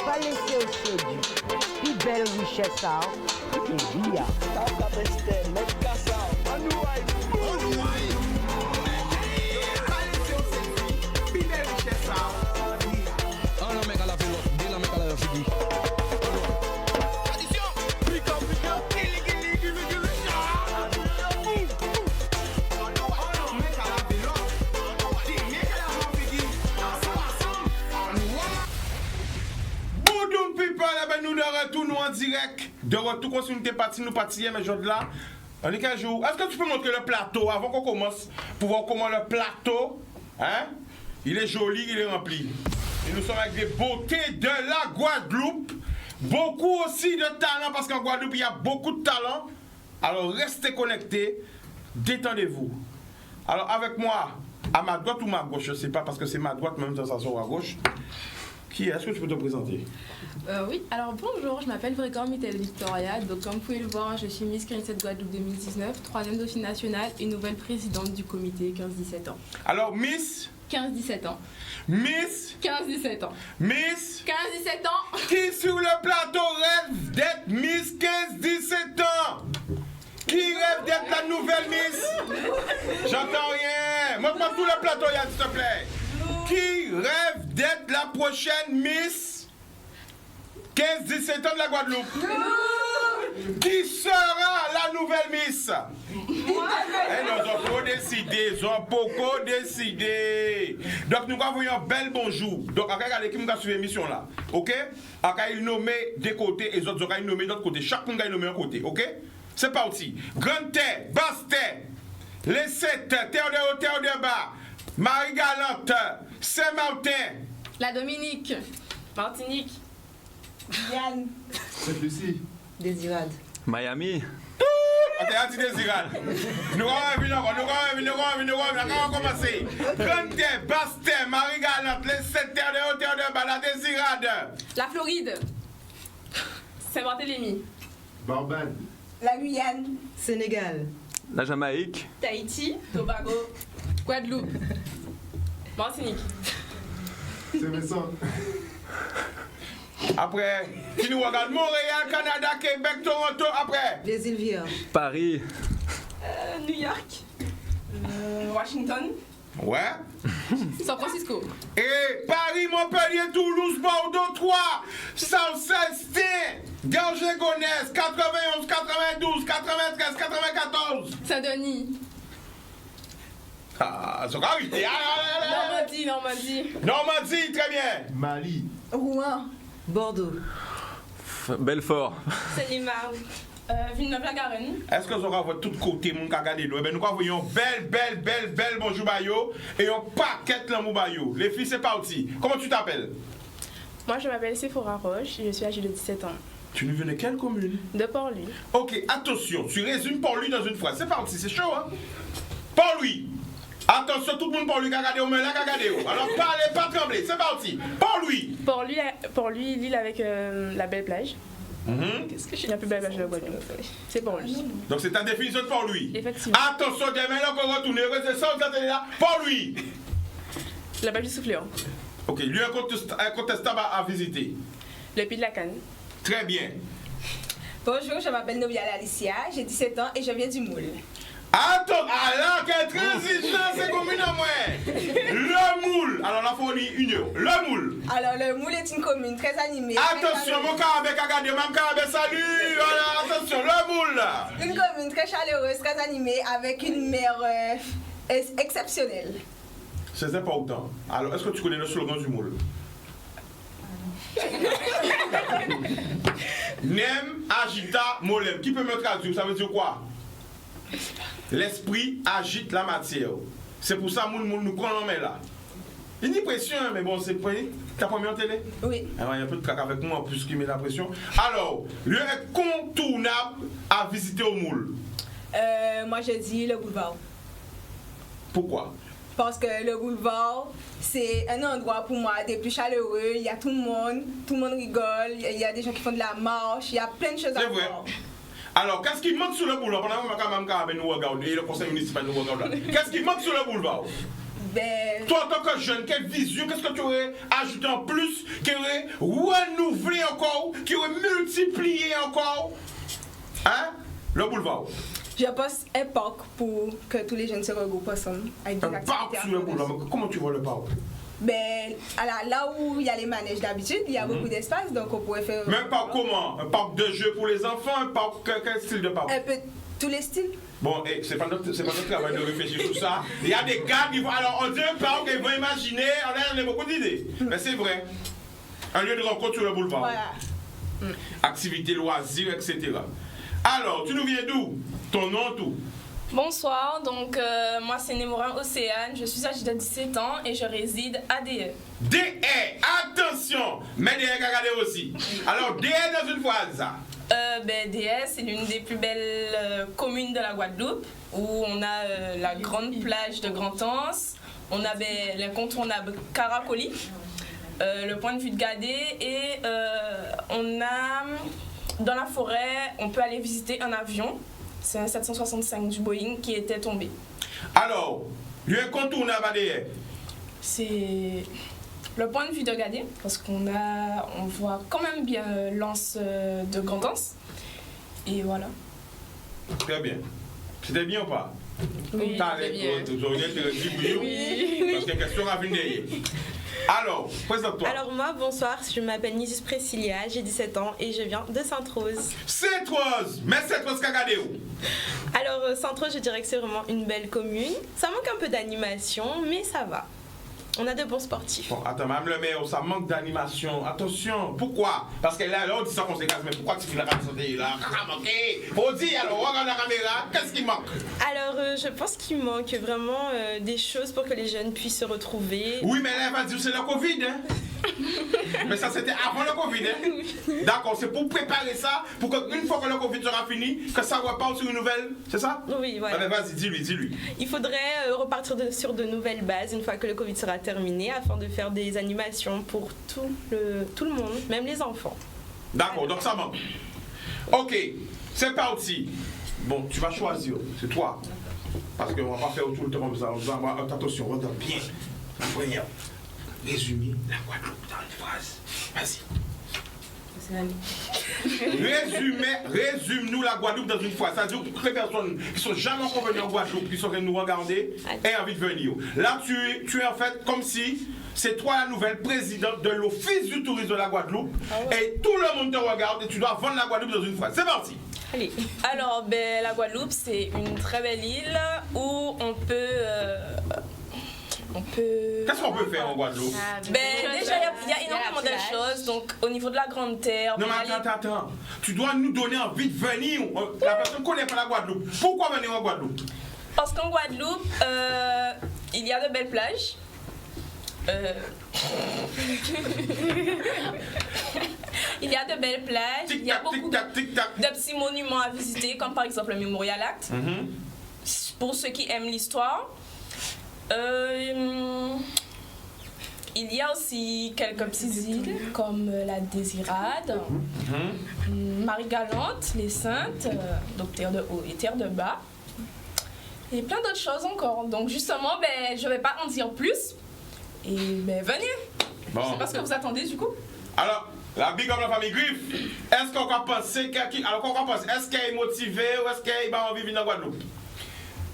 Pas laisser au sédu. Plus belle richesse, ça. Et vie. Nous en direct de retour quand nous sommes partis, nous partis hier, mais aujourd'hui là, on est qu'un jour. Est-ce que tu peux montrer le plateau avant qu'on commence pour voir comment le plateau, hein, il est joli, il est rempli. Et nous sommes avec des beautés de la Guadeloupe, beaucoup aussi de talent parce qu'en Guadeloupe il y a beaucoup de talent. Alors restez connectés, détendez-vous. Alors avec moi, à ma droite ou ma gauche, je ne sais pas parce que c'est ma droite même dans sa soeur à gauche. Qui est-ce que tu peux te présenter? Oui, alors bonjour, je m'appelle Fréquent Mittel Victoria. Donc, comme vous pouvez le voir, je suis Miss 47 Guadeloupe 2019, 3e Dauphine nationale et nouvelle présidente du comité 15-17 ans. Alors, Miss 15-17 ans. Miss 15-17 ans. Miss 15-17 ans. Qui sur le plateau rêve d'être Miss 15-17 ans? Qui rêve d'être la nouvelle Miss? J'entends rien. Montre-moi tout le plateau, Yann, s'il te plaît. Qui rêve d'être la prochaine Miss 15-17 ans de la Guadeloupe? Qui sera la nouvelle Miss? Eh non, ils ont pas décidé, ils ont beaucoup décidé. Donc nous avons un bel bonjour. Donc regardez qui nous a suivi l'émission là. Ok? Il nommé des côtés et les autres auront nommé d'autre côté. Chaque monde a nommé un côté. Ok? C'est parti. Grande terre, basse terre, les 7, terre de haut, terre de bas, Marie-Galante, Saint-Martin, La Dominique, Martinique, Yann, Sainte-Lucie, Désirade, Miami. Ok, anti-désirable. Nous allons commencer. Grande terre, basse terre, Marie-Galante, les 7 terres de haut, terre de bas, la Désirade. La Floride, Saint-Barthélemy, Barbade. la Guyane, Sénégal. La Jamaïque. Tahiti, Tobago, Guadeloupe, Martinique. Saint-Vincent. Après, qui nous regarde Montréal, Canada, Québec, Toronto, après. Les îles Vierges. Paris. New York, Washington, Ouais. San Francisco. Et Paris, Montpellier, Toulouse, Bordeaux, Troyes, Saint-Cestin, Garges-Gonesse, 91, 92, 93, 94. Saint-Denis, Ah, c'est encore arrêté. Normandie, Normandie, très bien. Mali. Rouen, Bordeaux. Belfort. Seine-et-Marne, Villeneuve-la-Garenne. Est-ce que vous aurez votre tout côté, mon cagadé? Eh bien, nous voyons belle bonjour Bayo et un paquet l'amour Bayo. Les filles, c'est parti. Comment tu t'appelles? Moi, je m'appelle Sephora Roche et je suis âgée de 17 ans. Tu nous viens de quelle commune? De Port-Louis. Ok, attention, tu résumes Port-Louis dans une phrase. C'est parti, c'est chaud, hein? Port-Louis. Attention, tout le monde Port-Louis, cagadé, on met là, cagadé. Alors, parlez, pas trembler, c'est parti. Port-Louis. Port-Louis, l'île avec la belle plage. Qu'est-ce que je suis la plus belle plage de la Guadeloupe? C'est Port-Louis. Donc, c'est ta définition de Port-Louis. Effectivement. Attention, demain, là, on va retourner. Restez ça, vous attendez là. Port-Louis. La plage du Souffleur. Ok, lieu incontestable à visiter. Le Puy de la Canne. Très bien. bonjour, je m'appelle Nobial Alicia, j'ai 17 ans et je viens du Moule. Attends, alors, quelle transition, c'est combien de moi? Le moule. Alors, la fournie, union. Le moule. Alors, le Moule est une commune très animée. Attention, mon carabé, cagadé, mon carabé, salut. Voilà, attention, le moule. Une commune très chaleureuse, très animée, avec une mer exceptionnelle. C'est important. Alors, est-ce que tu connais le slogan du moule? Nem, agita, molem. Qui peut me traduire? Ça veut dire quoi? L'esprit agite la matière. C'est pour ça que nous prenons en main là. Il y a une pression, mais bon, c'est pas. T'as pas mis en télé? Oui. Il y a un peu de trac avec moi en plus qui met la pression. Alors, lieu incontournable à visiter au moule. Moi, je dis le boulevard. Pourquoi? parce que le boulevard, c'est un endroit pour moi des plus chaleureux. Il y a tout le monde rigole, il y a des gens qui font de la marche, il y a plein de choses à C'est vrai. voir. Alors, qu'est-ce qui manque sur le boulevard? Pendant que nous regardons, et le conseil municipal nous regarde. Qu'est-ce qui manque sur le boulevard? Ben, Toi, en tant que jeune, quelle vision, qu'est-ce que tu aurais ajouté en plus, qui aurait renouvelé encore, qui aurait multiplié encore? Hein? Le boulevard. je pense un parc pour que tous les jeunes se regroupent ensemble avec des Un activités. parc sur le boulevard. Mais comment tu vois le parc? Ben, là où il y a les manèges d'habitude, il y a beaucoup d'espace, donc on pourrait faire. Mais un parc comment? Un parc de jeux pour les enfants? Un parc, quel style de parc? Un peu tous les styles. Bon, c'est pas notre travail de réfléchir sur ça. Il y a des gars qui vont. Alors, on dit un parc, ils vont imaginer, on a beaucoup d'idées. Mais c'est vrai. Un lieu de rencontre sur le boulevard. Voilà. Activités, loisirs, etc. Alors, tu nous viens d'où? Ton nom, tout? Bonsoir, donc moi c'est Némorin Océane, je suis âgée de 17 ans et je réside à DE. DE, attention! Mais DE qu'a regardé aussi. Alors, DE dans une phrase. DE, c'est l'une des plus belles communes de la Guadeloupe où on a la grande plage de Grand-Anse, on a l'incontournable Caracoli, le point de vue de Gadé et on a dans la forêt, on peut aller visiter un avion. C'est un 765 du Boeing qui était tombé. Alors, l'incontournable à DE. C'est le point de vue de Gadé, parce on voit quand même bien l'anse de Grand-Anse. Et voilà. Très bien. C'était bien ou pas? Oui, T'as c'était bien. tu aurais été oui. Parce qu'il y a question à venir. Alors, présente-toi. Alors moi, bonsoir, je m'appelle Nisus Priscilla, j'ai 17 ans et je viens de Sainte-Rose. Sainte-Rose, mais Sainte-Rose qu'a regardé où? Alors Sainte-Rose, je dirais que c'est vraiment une belle commune. Ça manque un peu d'animation, mais ça va. On a de bons sportifs. Bon, attends, Mme le maire, ça manque d'animation. Attention, pourquoi? Parce que là, on dit ça conséquence, mais pourquoi tu fais la santé là? Ça manque. On dit, alors, on regarde la caméra, qu'est-ce qui manque? Alors je pense qu'il manque vraiment des choses pour que les jeunes puissent se retrouver. Oui, mais là, elle va dire c'est le Covid, hein? Mais ça, c'était avant le Covid, hein? D'accord, c'est pour préparer ça, pour qu'une fois que le Covid sera fini, que ça reparte sur une nouvelle, c'est ça? Oui, voilà. Ah, mais vas-y, dis-lui. Il faudrait repartir sur de nouvelles bases une fois que le Covid sera terminé afin de faire des animations pour tout le monde, même les enfants. D'accord, donc ça manque. Ok, c'est parti. Bon, tu vas choisir, c'est toi. Parce qu'on va pas faire tout le temps comme ça. Attention, regarde bien. Voyons. Résumer la Guadeloupe dans une phrase. Vas-y. Résume-nous la Guadeloupe dans une phrase. C'est-à-dire que toutes les personnes qui sont jamais encore venues en Guadeloupe, qui sont venues nous regarder, aient envie de venir. Là, tu es en fait comme si c'est toi la nouvelle présidente de l'Office du tourisme de la Guadeloupe. Et tout le monde te regarde et tu dois vendre la Guadeloupe dans une phrase. C'est parti. Allez. Alors, la Guadeloupe, c'est une très belle île où on peut... Qu'est-ce qu'on peut faire en Guadeloupe? Déjà, il y a énormément de choses. Donc, au niveau de la Grande Terre... Non, mais attends. Tu dois nous donner envie de venir. La personne ne connaît pas la Guadeloupe. Pourquoi venir en Guadeloupe? Parce qu'en Guadeloupe, il y a de belles plages. Il y a de belles plages. Il y a beaucoup de petits monuments à visiter, comme par exemple le Memorial Act. Pour ceux qui aiment l'histoire. Il y a aussi quelques petites îles comme la Désirade, Marie-Galante, les Saintes, donc Terre de Haut et Terre de Bas. Et plein d'autres choses encore. Donc justement, je ne vais pas en dire plus. Et venez. Bon. Je sais pas ce que vous attendez du coup. Alors, la big up la famille Griff, est-ce qu'on va penser est-ce qu'elle est motivée ou est-ce qu'elle a envie de venir en Guadeloupe?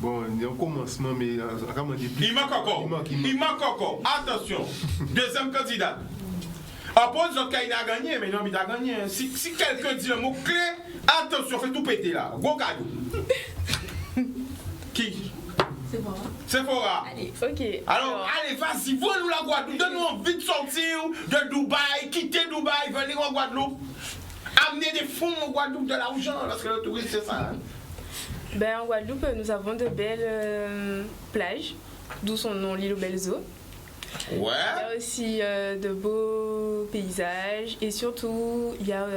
Bon, il y a un commencement, mais comment dire plus. Il manque encore. Attention. Deuxième candidat. Oppose l'autre qui a gagné, mais non, il a gagné. Si quelqu'un dit le mot clé, attention, fais tout péter là. Gros cadeau. Qui? Sephora. Allez, ok. Alors, allez, vas-y, vends-nous la Guadeloupe. Donne-nous envie de sortir de Dubaï, quitter Dubaï, venir en Guadeloupe. Amener des fonds en Guadeloupe, de l'argent, parce que le tourisme, c'est ça. En Guadeloupe, nous avons de belles plages, d'où son nom, l'île aux belles eaux. Ouais. Il y a aussi de beaux paysages et surtout, il y a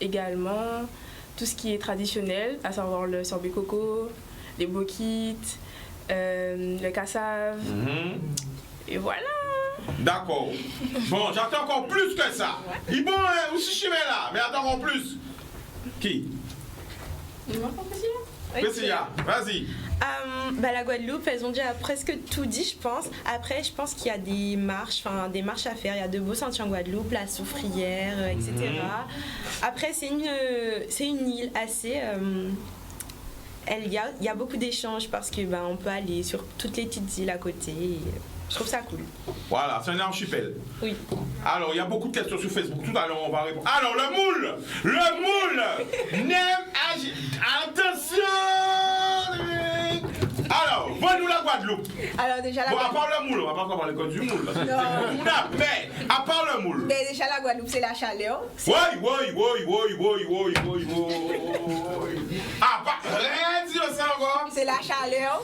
également tout ce qui est traditionnel, à savoir le sorbet coco, les boquites, le Cassave. Et voilà. D'accord. Bon, j'attends encore plus que ça. Il bon, hein, aussi chimé là, mais attends encore plus. Qui? Priscilla, vas-y. La Guadeloupe, elles ont déjà presque tout dit, je pense. Après, je pense qu'il y a des marches à faire. Il y a de beaux sentiers en Guadeloupe, la Soufrière, etc. Après, c'est une île assez... il y a beaucoup d'échanges parce que on peut aller sur toutes les petites îles à côté. Je trouve ça cool. Voilà, c'est un archipel. Oui. Alors, il y a beaucoup de questions sur Facebook. Tout à l'heure, on va répondre. Alors, le moule! Attention! Alors, vois-nous la Guadeloupe. Alors, déjà, Bon, à part le moule, on va pas parler du moule. Parce que mais, à part le moule. Mais déjà, la Guadeloupe, c'est la chaleur. Oui. Ah, rien dire ça encore. C'est la chaleur.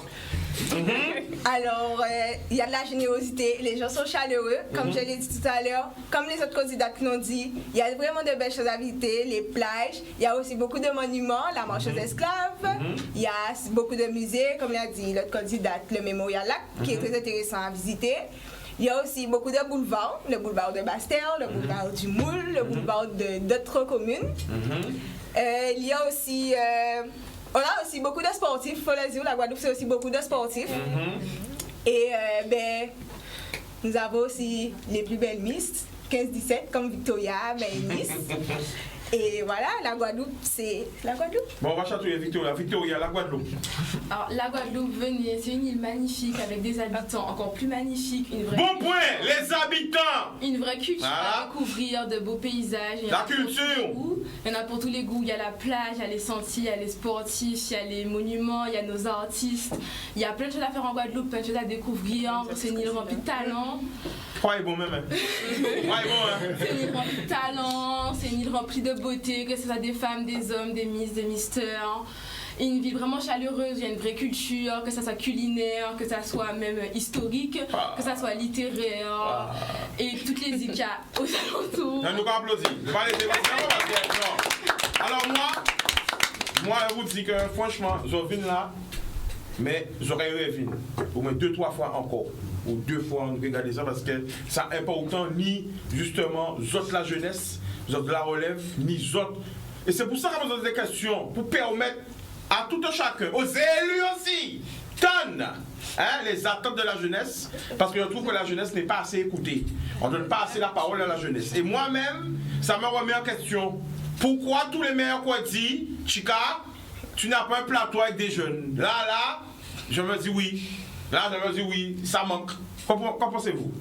Alors, il y a de la générosité, les gens sont chaleureux, comme je l'ai dit tout à l'heure. Comme les autres candidats qui l'ont dit, il y a vraiment de belles choses à visiter, les plages, il y a aussi beaucoup de monuments, la marche aux esclaves, il y a beaucoup de musées, comme l'a dit l'autre candidate, le Mémorial Lac, qui est très intéressant à visiter. Il y a aussi beaucoup de boulevards, le boulevard de Basse-Terre, le boulevard du Moule, le boulevard d'autres communes. Il y a aussi... on a aussi beaucoup de sportifs, il faut le dire, la Guadeloupe c'est aussi beaucoup de sportifs. Et nous avons aussi les plus belles Miss, 15-17 comme Victoria, Miss. Et voilà, la Guadeloupe, c'est la Guadeloupe. Bon, on va chatouiller Victoria, la Guadeloupe. Alors, la Guadeloupe, venez, c'est une île magnifique avec des habitants encore plus magnifiques. Bon point, les habitants. Une vraie culture à découvrir, de beaux paysages. La culture. Il y en a pour tous les goûts. Il y a la plage, il y a les sentiers, il y a les sportifs, il y a les monuments, il y a nos artistes. Il y a plein de choses à faire en Guadeloupe, plein de choses à découvrir. C'est une île remplie de talent. Ouais, bon même. C'est une île remplie de talent, c'est une île remplie de beauté, que ce soit des femmes, des hommes, des Miss, des Misters. Une ville vraiment chaleureuse, il y a une vraie culture, que ça soit culinaire, que ça soit même historique, que ça soit littéraire, et toutes les îles qu'il y a aux alentours. On nous applaudit. Alors moi, je vous dis que franchement, je viens là, mais j'aurais rêvé au moins 2-3 fois encore. Ou 2 fois on regarde ça parce que ça n'est pas autant ni justement autres la jeunesse, autres la relève, ni autres. Et c'est pour ça qu'on pose des questions, pour permettre à tout un chacun, aux élus aussi, les attentes de la jeunesse, parce que je trouve que la jeunesse n'est pas assez écoutée. On ne donne pas assez la parole à la jeunesse. Et moi-même, ça me remet en question. Pourquoi tous les meilleurs qu'on dit, Chika, tu n'as pas un plateau avec des jeunes? Là, je me dis oui. Là, je me dis oui, ça manque. Qu'en pensez-vous?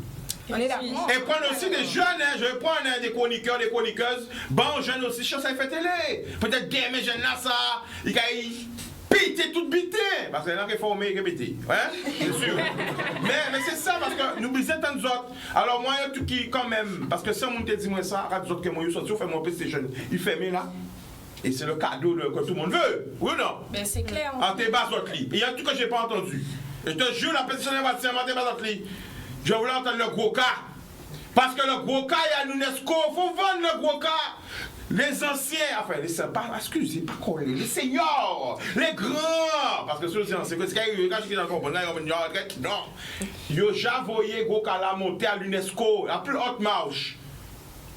On est d'accord. Et prendre aussi des jeunes, je prends des chroniqueurs, des chroniqueuses, bon, jeunes aussi, je sais faire télé. Peut-être des mes jeunes là, ça, ils piter toute bité. Parce que là, il faut former et répéter. Hein? C'est sûr. mais c'est ça, parce que nous brisons tant d'autres. Alors, moi, il y a tout qui, quand même, parce que si on te dit moi ça, à d'autres que moi, je suis sorti, on fait mon PlayStation. Il fait mais là. Et c'est le cadeau que tout le monde veut. Oui ou non? Ben, c'est clair. En tes bas autres lits. Il y a tout que je n'ai pas entendu. Et je te jure, la PlayStation va te faire tes bas autres lits. Je voulais entendre le gros cas. Parce que le gros cas, il y a l'UNESCO. Il faut vendre le gros cas. Les anciens, enfin, excusez, pas collés, les seniors, les grands. Parce que ceux qui c'est que ce qu'il y a qui dans le comprendre, non. Ils ont déjà voyé gros cas la monter à l'UNESCO, la plus haute marche.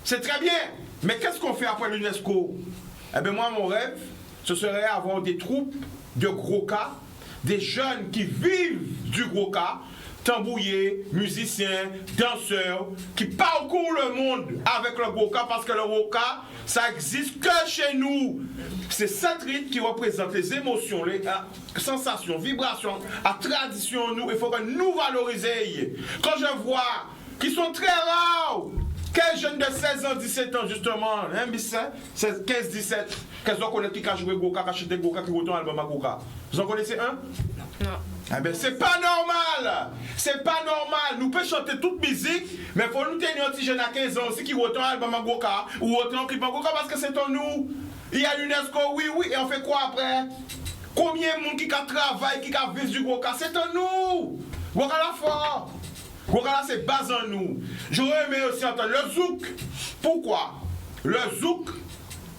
C'est très bien. Mais qu'est-ce qu'on fait après l'UNESCO? Eh bien, moi, mon rêve, ce serait avoir des troupes de gros cas, des jeunes qui vivent du gros cas, tambouillés, musiciens, danseurs, qui parcourent le monde avec le gros cas, parce que le gros cas, ça existe que chez nous. C'est cette rythme qui représente les émotions, les sensations, vibrations, la tradition, nous. Il faut que nous valorisions. Quand je vois qu'ils sont très rares, quel jeune de 16 ans, 17 ans, justement, hein, 15, 17, qu'est-ce qu'on connaît qui a joué Goka, qui a acheté Goka, qui vote un album à Goka? Vous en connaissez un? Non. Eh bien, c'est pas normal! C'est pas normal! Nous pouvons chanter toute musique, mais il faut nous tenir un petit jeune à 15 ans aussi qui vote un album à Goka, ou vote un clip à Goka, parce que c'est en nous. Il y a l'UNESCO, oui, et on fait quoi après? Combien de monde qui travaille, qui a vécu du Goka? C'est en nous! Goka la foi! Goka c'est base en nous. J'aurais aimé aussi entendre le zouk. Pourquoi? Le zouk,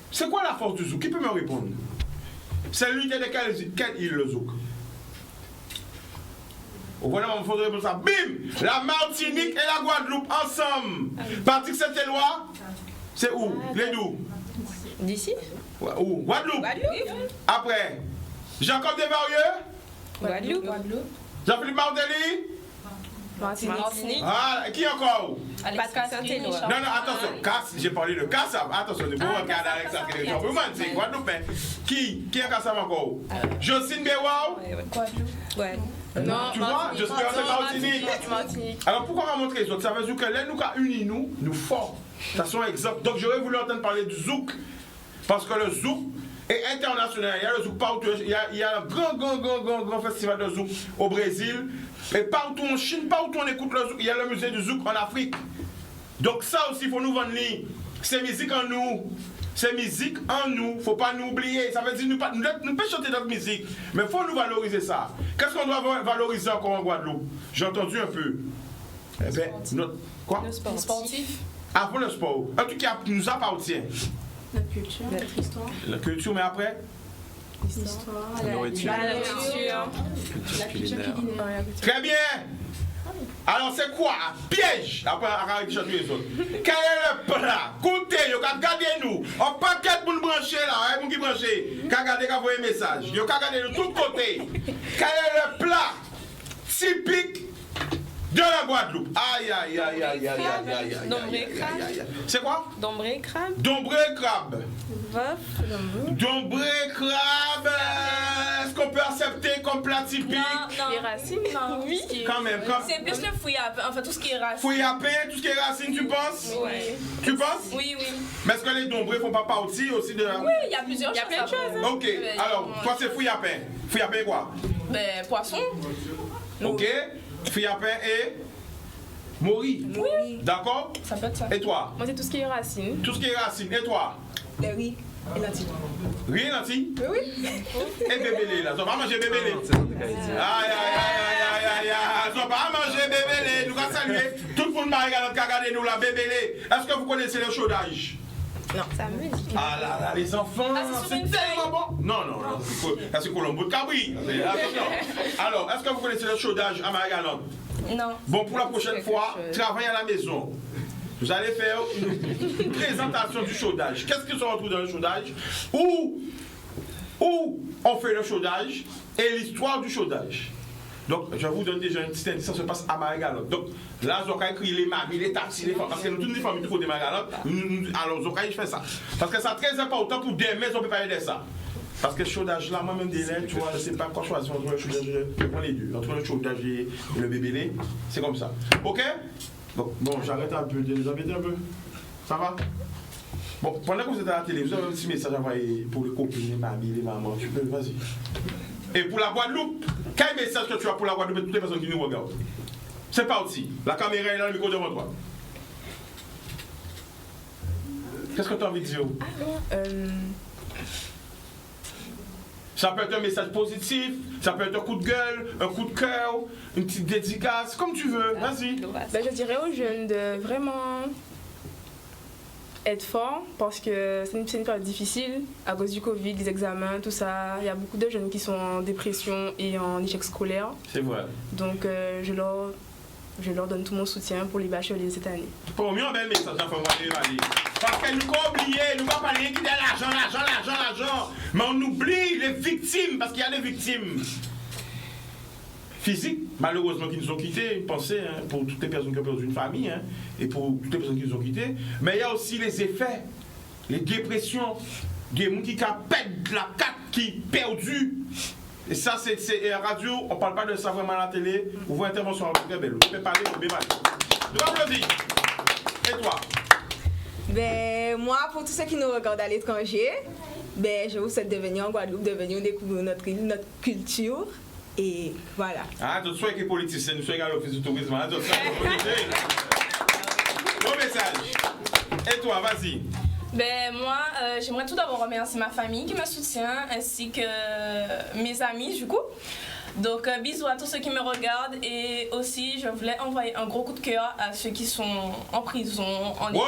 c'est quoi la force du zouk? Qui peut me répondre? C'est l'unité de quelle île le zouk? Voilà, il faudrait pour ça. Bim! La Martinique et la Guadeloupe ensemble. Patrick Saint-Éloi, c'est où? Les deux. D'ici? Où? Guadeloupe. Après, Jacob Desvarieux. Guadeloupe. Jean-Philippe Martelly. Martinique. Ah, qui encore? Pascal Saint-Éloi. Non, attention, Casse, j'ai parlé de Kassab. Attention, ne pouvez pas regarder Alexa qui est déjà c'est Guadeloupe. Qui est Kassab encore? Jocelyne Béwao? Ouais. Non, Tu vois, je suis en Martinique. Alors pourquoi on va montrer les autres? Ça veut dire que là, nous avons unis nous forts. Ça sont exemple. Donc j'aurais voulu entendre parler du Zouk. Parce que le Zouk est international. Il y a le Zouk partout. Il y a un grand festival de Zouk au Brésil. Et partout en Chine, partout on écoute le Zouk. Il y a le musée du Zouk en Afrique. Donc ça aussi, il faut nous vendre. C'est musique en nous. C'est musique en nous. Il ne faut pas nous oublier. Ça veut dire nous pouvons chanter notre musique. Mais il faut nous valoriser ça. Qu'est-ce qu'on doit valoriser encore en Guadeloupe? J'ai entendu un peu. Eh bien, quoi? Le sportif. Ah, pour le sport. Un truc qui nous appartient. Notre culture, notre histoire. La culture, mais après? L'histoire, La nourriture. la culture culinaire. Très bien. Alors c'est quoi? Piège. Après, arrête de chanter les autres. Quel est le plat? Écoutez, regardez-nous. On paquet pour nous brancher là. Vous qui branchez. Regardez quand vous voyez un message. Vous regardez de tous côtés. Quel est le plat typique de la Guadeloupe? Aïe. Dombré crabe. C'est quoi? Dombré crabe. Dombré crabe. Dombré crabe. Est-ce qu'on peut accepter comme plat typique? Les racines, non. Oui. Quand même. C'est plus le fouille à pain, enfin tout ce qui est racine. Fouille à pain, tout ce qui est racine, tu penses? Oui. Tu penses? Oui. Mais est-ce que les dombrés font pas partie aussi de la... Oui, il y a plusieurs choses. Il y a plein de choses. Ok, alors, toi c'est fouille à pain. Fouille à pain quoi? Ben, poisson. Ok, fouille à pain et... Mori. Oui. D'accord? Ça peut être ça. Et toi? Moi, c'est tout ce qui est racine. Tout ce qui est racine. Et toi? Le riz et la tige. Rien nanti? Oui. Et bébélé là, ça va manger bébélé. Aïe. Ça va manger bébélé. Nous allons saluer tout le monde qui a regardé nous la bébélé. Est-ce que vous connaissez le chaudage? Non, ça me dit. Ah là, les enfants, c'est tellement bon. Non, c'est Colombo de Cabri. Alors, est-ce que vous connaissez le chaudage à Marie-Galante? Non. Bon, pour la prochaine fois, travaillez à la maison. Vous allez faire une présentation du chaudage. Qu'est-ce qui se retrouve dans le chaudage? Où on fait le chaudage et l'histoire du chaudage. Donc, je vous donne déjà une petite indice, ça se passe à Marie-Galante. Donc, là, Zoka écrit les mamies, les taxis, les femmes, parce que nous, toutes les familles, il faut des Marie-Galante. Alors, Zoka, il fait ça. Parce que c'est très important pour des maisons, on ne peut pas aider ça. Parce que le chaudage là, moi-même, des laits, tu vois, je ne sais pas quoi choisir entre le chaudage, je prends les deux. Entre le chaudage et le bébélé, c'est comme ça. Ok? Donc, bon, j'arrête un peu de les embêter un peu. Ça va? Bon, pendant que vous êtes à la télé, vous avez un petit message à envoyer pour les copines, les mamies, les mamans. Tu peux, vas-y. Et pour la Guadeloupe, quel message que tu as pour la Guadeloupe et toutes les personnes qui nous regardent? C'est parti. La caméra est là, le micro devant toi. Qu'est-ce que tu as envie de dire? Ça peut être un message positif, ça peut être un coup de gueule, un coup de cœur, une petite dédicace, comme tu veux. Vas-y. Ben, je dirais aux jeunes de vraiment être forts parce que c'est une période difficile à cause du Covid, des examens, tout ça. Il y a beaucoup de jeunes qui sont en dépression et en échec scolaire. C'est vrai. Donc je leur donne tout mon soutien pour les bacheliers cette année. Pour mieux, un bel message, ça faut parce que nous avons oublié, nous ne pas parler qui de l'argent. Mais on oublie les victimes, parce qu'il y a des victimes physiques, malheureusement, qui nous ont quittés, une pensée pour toutes les personnes qui ont perdu une famille, et pour toutes les personnes qui nous ont quittés. Mais il y a aussi les effets, les dépressions, des gens qui pètent la carte, qui perdus. Et ça, c'est radio, on ne parle pas de ça vraiment à la télé. Vous voyez intervention en très belle. Vous pouvez parler, vous pouvez parler. Nous applaudissons. Et toi? Ben, moi, pour tous ceux qui nous regardent à l'étranger, ben, je vous souhaite de venir en Guadeloupe, de venir découvrir notre île, notre culture. Et voilà. Ah, tu sois qui est politicien, nous sommes à l'office du tourisme. Bon message. Et toi, vas-y. Ben moi, j'aimerais tout d'abord remercier ma famille qui me soutient, ainsi que mes amis du coup. Donc bisous à tous ceux qui me regardent et aussi je voulais envoyer un gros coup de cœur à ceux qui sont en prison, en Oui,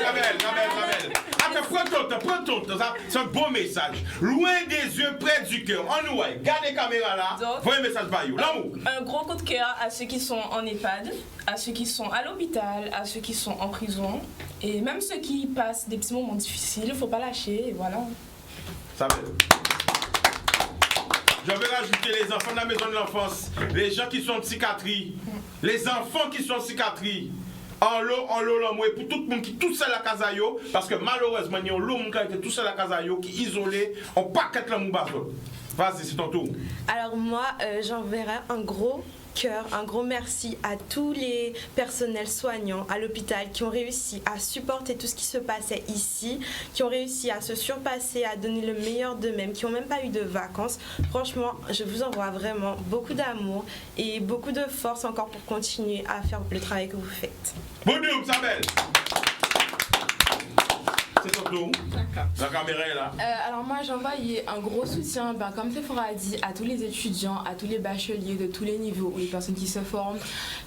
Jamel. Attends, prends ton temps. C'est un beau message. Loin des yeux, près du cœur. En nous, gardez la caméra là. Voyez un message par vous. L'amour. Un gros coup de cœur à ceux qui sont en EHPAD, à ceux qui sont à l'hôpital, à ceux qui sont en prison. Et même ceux qui passent des petits moments difficiles, il ne faut pas lâcher. Et voilà. Ça va. Je vais rajouter les enfants de la maison de l'enfance, les gens qui sont en psychiatrie, les enfants qui sont en psychiatrie. En l'eau, pour tout le monde qui est tout seul à Casayo, parce que malheureusement, il y a l'homme qui est tout seul à Casayo, qui est isolé, on pas qu'être la moubazo. Vas-y, c'est ton tour. Alors moi, j'enverrai un gros cœur, un gros merci à tous les personnels soignants à l'hôpital qui ont réussi à supporter tout ce qui se passait ici, qui ont réussi à se surpasser, à donner le meilleur d'eux-mêmes, qui n'ont même pas eu de vacances. Franchement, je vous envoie vraiment beaucoup d'amour et beaucoup de force encore pour continuer à faire le travail que vous faites. Bonjour, Isabelle. C'est ton tour. La caméra est là. Alors moi j'envoie un gros soutien, comme Sephora a dit, à tous les étudiants, à tous les bacheliers de tous les niveaux, ou les personnes qui se forment.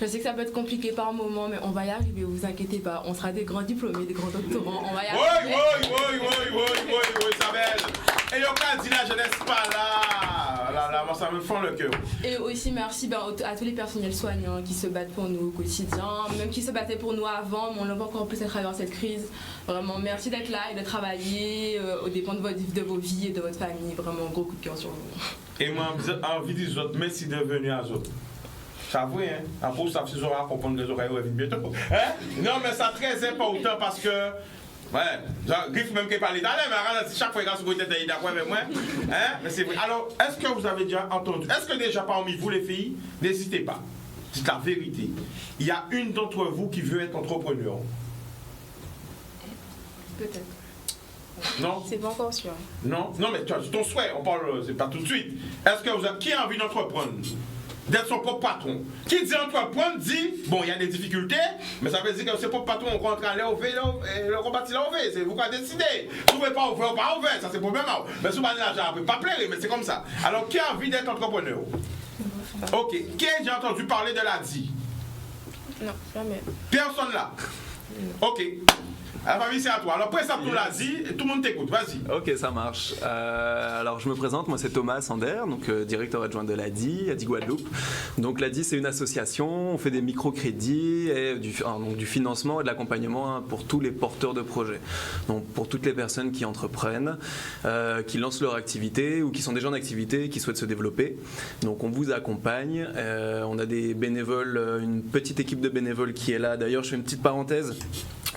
Je sais que ça peut être compliqué par moment, mais on va y arriver, vous inquiétez pas. On sera des grands diplômés, des grands doctorants, on va y arriver. Oui, Isabelle. Et au cas dit la jeunesse pas là, moi ça me fend le cœur. Et aussi merci à tous les personnels soignants qui se battent pour nous au quotidien, même qui se battaient pour nous avant, mais on le voit encore plus à travers cette crise. Vraiment merci d'être là et de travailler aux dépens de vos vies et de votre famille. Vraiment un gros coup de cœur sur vous. Et moi j'ai envie de dire merci de venir à vous. Ça vous, hein? Après ça vous aura comprendre les oreilles bientôt. Hein? Non mais ça très important parce que ouais, Griff même qui parle italien, mais chaque fois que vous êtes d'accord avec moi, hein? Mais c'est vrai. Alors, est-ce que vous avez déjà entendu, est-ce que déjà parmi vous les filles, n'hésitez pas, c'est la vérité, il y a une d'entre vous qui veut être entrepreneur? Peut-être. Non? C'est pas encore sûr. Non, mais c'est ton souhait, on parle, c'est pas tout de suite. Est-ce que vous avez, qui a envie d'entreprendre? D'être son propre patron. Qui dit entreprendre dit, bon, il y a des difficultés, mais ça veut dire que c'est propre patron, on rentre à l'OV, le rebâti l'OV, c'est vous qui avez décidé. Si vous ne pouvez pas ouvrir, pas ouvert, ça c'est problème. Mais si vous n'avez l'argent, vous ne pouvez pas plaire, mais c'est comme ça. Alors, qui a envie d'être entrepreneur? Ok. Qui a déjà entendu parler de l'ADI? Non, jamais. Personne là? Ok. La famille, c'est à toi. Alors, présente nous l'ADI, tout le monde t'écoute. Vas-y. Ok, ça marche. Alors, je me présente. Moi, c'est Thomas Sander, donc directeur adjoint de l'ADI, ADI Guadeloupe. Donc, l'ADI, c'est une association. On fait des microcrédits et du financement et de l'accompagnement pour tous les porteurs de projets. Donc, pour toutes les personnes qui entreprennent, qui lancent leur activité ou qui sont déjà en activité et qui souhaitent se développer. Donc, on vous accompagne. On a des bénévoles, une petite équipe de bénévoles qui est là. D'ailleurs, je fais une petite parenthèse.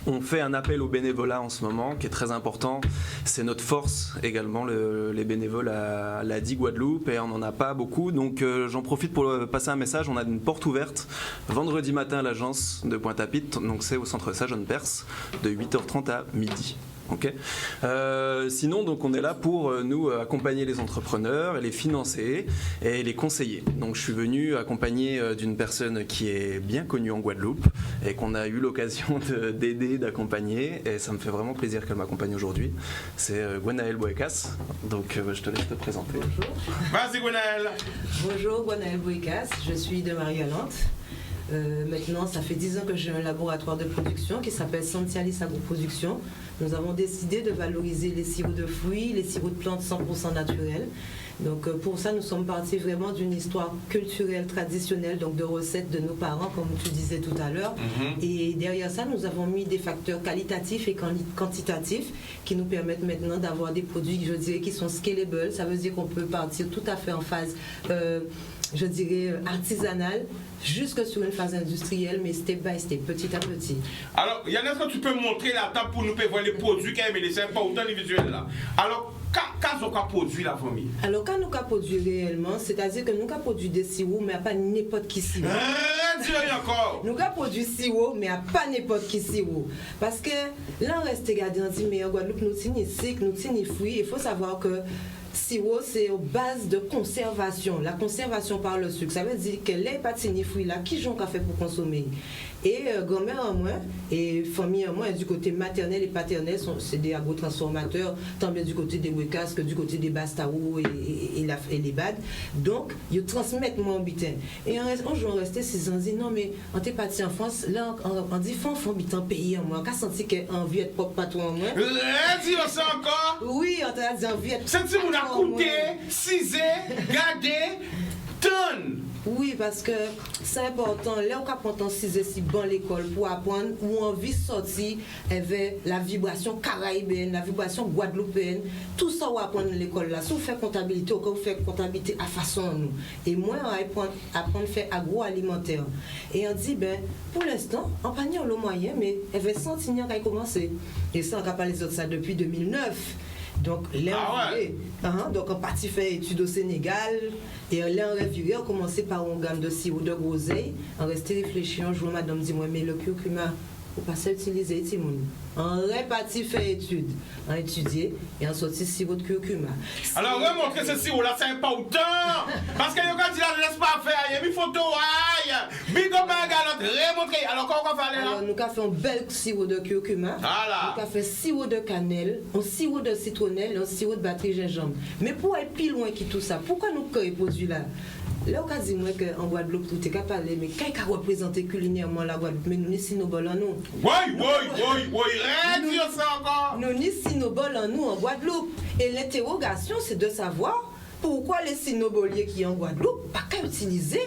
On fait un appel au bénévolat en ce moment qui est très important. C'est notre force également, les bénévoles à l'ADI Guadeloupe, et on n'en a pas beaucoup. Donc j'en profite pour passer un message. On a une porte ouverte vendredi matin à l'agence de Pointe-à-Pitre. Donc c'est au centre Saint-Jean-de-Perse de 8h30 à midi. Okay. Sinon, donc, on est là pour nous accompagner les entrepreneurs, et les financer et les conseiller. Donc, je suis venu accompagné d'une personne qui est bien connue en Guadeloupe et qu'on a eu l'occasion d'aider, d'accompagner. Et ça me fait vraiment plaisir qu'elle m'accompagne aujourd'hui. C'est Gwenaëlle Boécas. Donc, je te laisse te présenter. Bonjour. Vas-y, Gwenaëlle. Bonjour, Gwenaëlle Boécas. Je suis de Marie-Galante. Maintenant, ça fait 10 ans que j'ai un laboratoire de production qui s'appelle Santialis Agroproduction. Nous avons décidé de valoriser les sirops de fruits, les sirops de plantes 100% naturels. Donc pour ça, nous sommes partis vraiment d'une histoire culturelle, traditionnelle, donc de recettes de nos parents, comme tu disais tout à l'heure. Et derrière ça, nous avons mis des facteurs qualitatifs et quantitatifs qui nous permettent maintenant d'avoir des produits, je dirais, qui sont scalable. Ça veut dire qu'on peut partir tout à fait en phase je dirais, artisanale, jusque sur une phase industrielle, mais step by step, petit à petit. Alors, Yann, est-ce que tu peux montrer la table pour nous voir les produits qu'il y a, mais les pas autant les visuels là. Alors, qu'est-ce qu'on a produit la famille? Alors, quand nous avons produit réellement, c'est-à-dire que nous avons produit des sirops, mais pas n'importe qui sirop. Dis encore. Nous avons produit sirop, mais pas n'importe qui sirop. Parce que là, on reste regardé, on dit, mais en Guadeloupe, nous sommes ici, nous sommes fruits. Il faut savoir que sirop, c'est aux bases de conservation. La conservation par le sucre. Ça veut dire que les pâtes fruits là, qui j'en fait pour consommer? Et grand-mère en moins, et famille en moins, du côté maternel et paternel, c'est des agrotransformateurs, tant bien du côté des Wekas que du côté des Bastaou et les Bad. Donc, ils transmettent mon bitin. Et un jour, on restait 6 ans, on dit non, mais on était parti en France, là, on dit font bitin pays en moins, on a senti qu'on veut être propre patron en moins. Dis ça encore? Oui, on t'a dit on veut être c'est si on a coûté, cisé, gardé, tonne. Oui, parce que c'est important. Là, on apprend en 6 si bon l'école pour apprendre où on vit sortir avec la vibration caraïbéenne, la vibration guadeloupéenne. Tout ça, on apprend à l'école là. Si on fait comptabilité, on fait comptabilité à façon nous. Et moi, on apprend à faire agroalimentaire. Et on dit, ben, pour l'instant, on n'a pas le moyen, mais elle va sentir qu'elle a commencé. Et ça, on a parlé de ça depuis 2009. Donc, donc on partit faire études au Sénégal et là on reviré, on commençait par une gamme de sirop de groseille, on restait réfléchi un jour, madame dit moi mais le curcuma, faut pas s'utiliser Timoun. On repartit faire études, on étudié et on sorti sirop de curcuma. Alors remontrer ce sirop là, c'est important parce que le gars dit là, je laisse pas faire, il y a une photo, aïe, big up ma galante, remontrer. Alors comment on va faire là? Alors nous avons fait un bel sirop de curcuma, voilà. Nous avons fait sirop de cannelle, un sirop de citronnelle et un sirop de batterie gingembre. Mais pour aller plus loin que tout ça, pourquoi nous créons produit là? Là, on a dit qu'en Guadeloupe, tout est capable, mais qui a représenté culinairement la Guadeloupe? Mais nous, ni Sinobol en nous. Oui, redis ça encore. Nous, ni Sinobol en nous en Guadeloupe. Et l'interrogation, c'est de savoir pourquoi les Sinoboliers qui sont en Guadeloupe, pas qu'à utiliser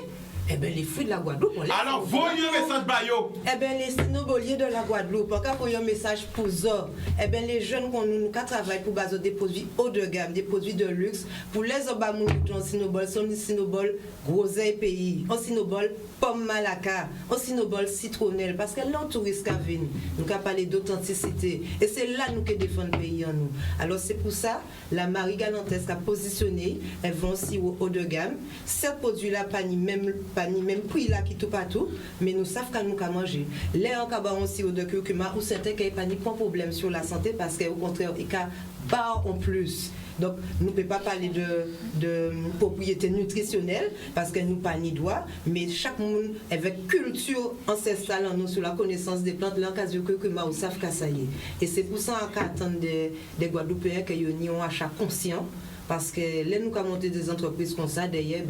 les fruits de la Guadeloupe. Alors, voyez le message Bayo. Les Sinoboliers de la Guadeloupe, encore pour un message pour eux. Les jeunes qu'on travaillent pour baser des produits haut de gamme, des produits de luxe, pour les obamous en Sinobol, sont des Sinobol groseille pays, en Sinobol pomme malaka, en Sinobol citronnelle, parce que là, on touriste à venir. Nous avons parlé d'authenticité. Et c'est là nous que défendons le pays en nous. Alors, c'est pour ça, la Marie Galantesque a positionné, elles vont aussi au haut de gamme. Ces produits-là, pas ni même prix là qui tout partout, mais nous savons qu'à nous qu'à manger. Là, on a aussi au de curcuma, ou certains qui n'ont pas ni problème sur la santé, parce qu'au contraire, il y a barre en plus. Donc, nous ne pouvons pas parler de propriété nutritionnelle parce que nous pas ni droit, mais chaque monde avec culture ancestrale en nous sur la connaissance des plantes, là, cas de curcuma ou savent qu'à ça y est. Et c'est pour ça qu'on attend des Guadeloupéens qu'ils ont un achat conscient. Parce que là, nous avons monté des entreprises comme ça, d'ailleurs,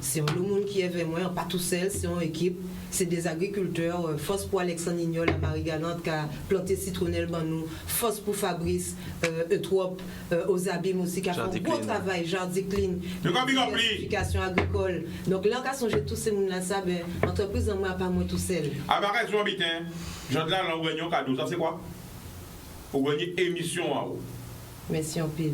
c'est le monde qui est avec moi, pas tout seul, c'est une équipe, c'est des agriculteurs, force pour Alexandre Ignol, la Marie Galante qui a planté citronnelle, nous, force pour Fabrice, Eutrope, aux abîmes aussi, qui a fait un beau travail, Jardin Clean, diversification agricole. Donc là, on a songé tous ces gens-là, ça, l'entreprise en moi, pas moi tout seul. Ah, bah, reste, je m'habite, j'en ai là, l'envoyant cadeau, ça c'est quoi? Pour gagner émission à haut. Merci en pile.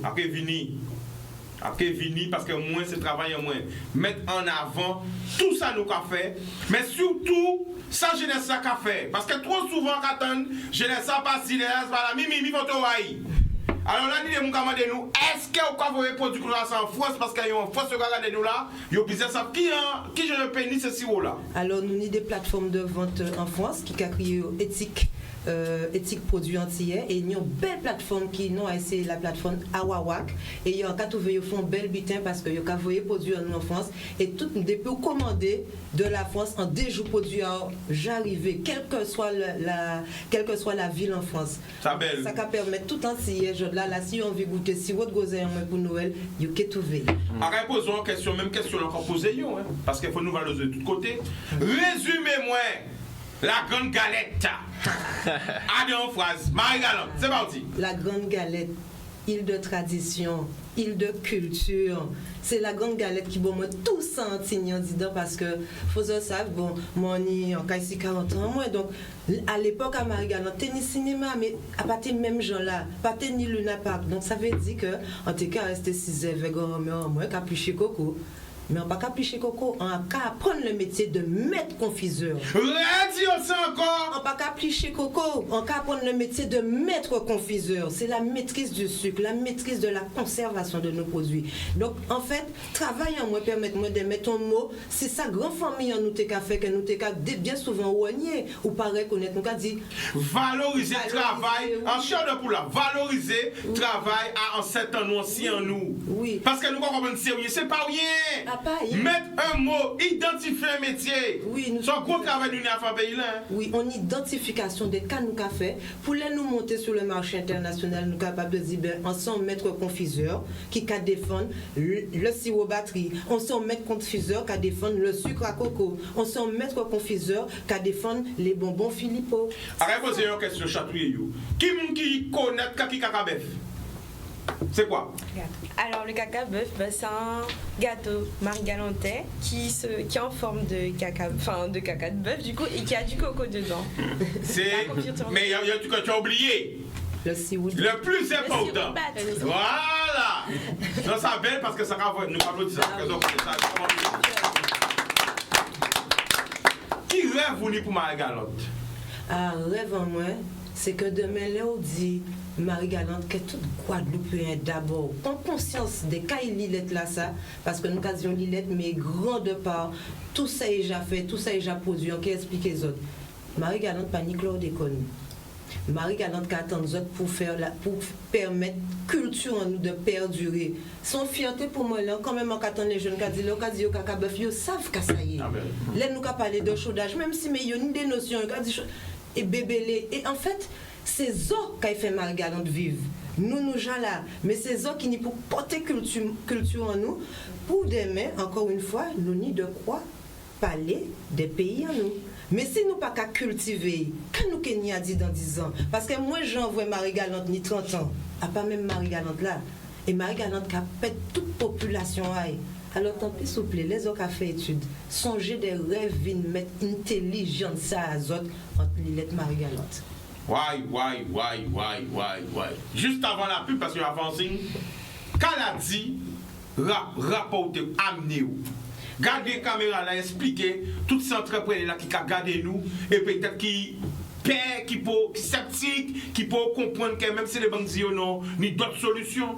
Après, parce que moins c'est travail en moins. Mettre en avant tout ça nous qu'a fait, mais surtout ça jeunesse ça qu'a fait. Parce que trop souvent quand on jeunesse ça passe si les voilà mi photo aïe. Alors là nous devons demander nous est-ce que vous pouvez produire ça en France parce qu'il y a une force regarder nous là, il y a business ça qui je ne paye ni ce sirop là. Alors nous avons des plateformes de vente en France qui a créé éthique produit entier et il y a une belle plateforme qui c'est la plateforme Awawak et il y a un trouvé ils font bel butin parce que il y a envoyé produit en France et tout depuis commander de la France en 2 jours produit j'arrive quelle que soit la ville en France. Ça permet tout entier là si on veut goûter si votre groseille pour Noël il y a trouvé. Après posons une question même question encore poser parce qu'il faut nous valoriser de tous côtés. Résumez-moi la grande galette. Allez en phrase. Marie Galante, c'est parti. La grande galette, île de tradition, île de culture. C'est la grande galette qui bon moi tout ça en tignant dedans parce que faut ça bon moi en ici 40 ans moi donc à l'époque à Marie Galante tennis cinéma mais à partir même gens là pas ni Luna Park donc ça veut dire que en tout cas rester 6 heures avec moi capuché coco. Mais on ne va pas capucher coco, on a qu'à apprendre le métier de maître confiseur. Radio ça encore. On ne va pas capucher coco, on a qu'à apprendre le métier de maître confiseur. C'est la maîtrise du sucre, la maîtrise de la conservation de nos produits. Donc en fait, travail en moi permet de mettre un mot, c'est sa grande famille en nous qu'à fait que nous qu'à bien souvent oigner ou pas reconnaître nous qu'à dire valoriser le travail en chair de poule, valoriser le travail en 7 ans nous aussi en nous. Oui. Parce que nous comprenons sérieux, c'est pas rien. paille. Mettre un mot, identifier un métier. Oui, nous Son gros travail d'une affaire pays là. Oui, on identification des cas nous qu'a fait. Pour les nous monter sur le marché international, nous capables de dire, ben, on s'en mettre confiseur qui a défendre le sirop batterie. On s'en mettre confiseur qui a défendre le sucre à coco. On s'en mettre confiseur qui a défendre les bonbons Philippot. Arrête poser une question chatouille. Qui connaît kaki cacabeuf? C'est quoi? Alors le caca bœuf, c'est un gâteau marie-galantais qui est en forme de caca de bœuf du coup et qui a du coco dedans. C'est mais il y a un truc que tu as oublié. Le plus important. Voilà. Non, ça belle parce que ça va nous applaudissons. Qui rêve vous pour Marie-Galante? Ah, rêve en moi, c'est que demain, là, on dit Marie-Galante, que toute Guadeloupéen d'abord, prend conscience des cas il Lilette là, ça, parce que nous avons Lilette, mais grande part, tout ça est déjà fait, tout ça est déjà produit, on peut expliquer les autres. Marie-Galante, pas ni Claude déconne. Marie-Galante qui attend les autres pour permettre culture en nous de perdurer. Son fierté pour moi, là, quand même, en attendant les jeunes qui disent, au caca bœuf, ils savent que ça y est. Là, nous avons parlé de chaudage, même si mais il y a une des notions, et bébélé. Et en fait, c'est ça qui fait Marie-Galante vivre. Nous gens là, mais c'est ça qui nous pour porter culture en nous, pour demain, encore une fois, nous n'y de quoi parler des pays en nous. Mais si nous pas qu'à cultiver, quand nous n'y a dit dans 10 ans, parce que moi j'envoie Marie-Galante ni 30 ans, à pas même Marie-Galante là, et Marie-Galante qui a fait toute population aïe. Alors tant pis s'il vous plaît, les autres qui ont fait études, songez des rêves, mettre intelligence à Azot entre Lilette Marie-Galante. Ouais. Juste avant la pub, parce que avant quand elle a dit, rapporter, amenez vous. Gardez la caméra là, expliquer toutes ces entreprises là qui ont gardé nous et peut-être qui paient, qui sceptiques, qui peuvent comprendre que même si les banques disent non, ni d'autres solutions.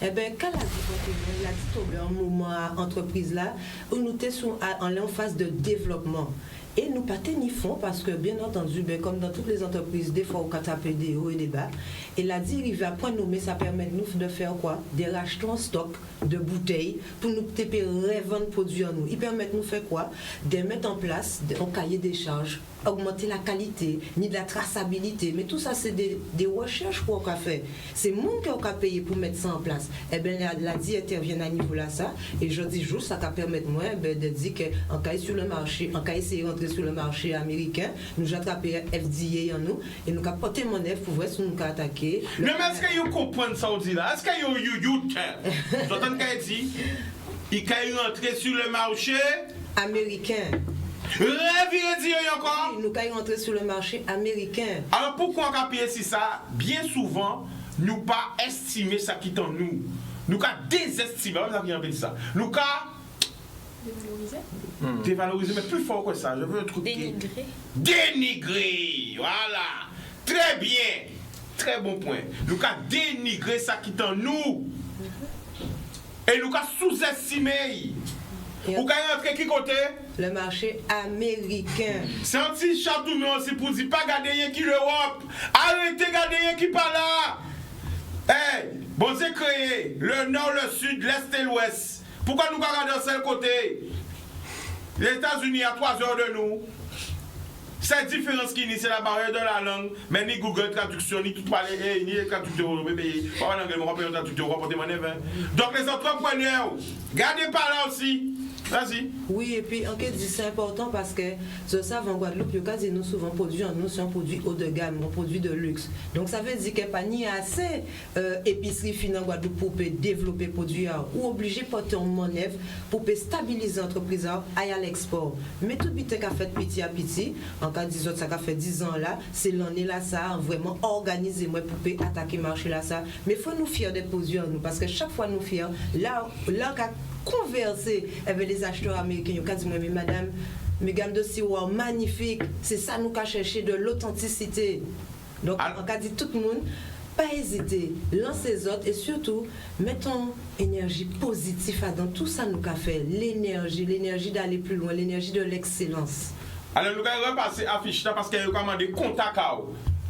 Eh bien, quand la dit au moment entreprise là, où nous sommes en phase de développement. Et nous pas ni fond parce que bien entendu, ben, comme dans toutes les entreprises, des fois on tape des hauts et des bas. Et la dit, il va point nommer, ça permet nous de faire quoi? Des rachats en stock de bouteilles pour nous revendre produits en nous. Il permet de nous faire quoi? De mettre en place un cahier des charges, augmenter la qualité, ni de la traçabilité. Mais tout ça, c'est des recherches pour qu'on fait. C'est le monde qui a payé pour mettre ça en place. Eh bien, la dit intervient à niveau là, ça. Et je dis juste, ça va permettre moi de dire qu'en cas sur le marché, en cas essayer de rentrer sur le marché américain, nous attraper FDA en nous et nous avons porté mon œuvre pour voir si nous attaquer. Mais est-ce que vous comprenez ça dit là? Est-ce que vous j'entends qu'elle dit, il peut rentrer sur le marché américain. Rêve dire encore? Nous pouvons rentrer sur le marché américain. Alors pourquoi on a payé ça? Bien souvent, nous pas estimer ça qui est en nous. Nous pas désestimer, ça. Nous pas dévaloriser, mais plus fort que ça. Je veux un truc. Dénigrer. Voilà. Très bien. Très bon point. Nous pas dénigrer ça qui est en nous. Et nous pas sous-estimer. Vous pouvez rentrer qui côté? Le marché américain. C'est un petit chatouillon aussi pour dire pas garder qui l'Europe. Arrêtez de garder qui pas là. Hey, bon c'est créé le nord, le sud, l'est et l'ouest. Pourquoi nous regardons de seul côté? Les États-Unis à 3 heures de nous. Cette différence qui c'est la barrière de la langue, mais ni Google Traduction, ni tout parler, ni les traducteurs, pas en anglais, on va traducteur, on va porter mon événement. Donc les entrepreneurs, gardez par là aussi. Vas-y. Oui, et puis en fait, c'est important parce que ce savent en Guadeloupe, nous souvent produit en nous, c'est un produit haut de gamme, un produit de luxe. Donc ça veut dire qu'il n'y a pas ni assez épicerie fine en Guadeloupe pour développer produit ou obligé de porter en manœuvre pour stabiliser l'entreprise à l'export. Mais tout le temps fait petit à petit, en cas disons ça fait 10 ans là, c'est l'année là ça vraiment organisé moi pour attaquer le marché là ça. Mais il faut nous fier des produits en nous parce que chaque fois nous fier là converser avec les acheteurs américains. Ils ont dit, mais madame, mes gammes de sirop magnifiques, c'est ça nous qu'a cherché de l'authenticité. Donc, on a dit tout le monde, pas hésiter, lancez les autres et surtout, mettons énergie positive dans tout ça nous qu'a fait. L'énergie d'aller plus loin, l'énergie de l'excellence. Alors, nous allons repasser à fiche parce qu'il y a commandé contact.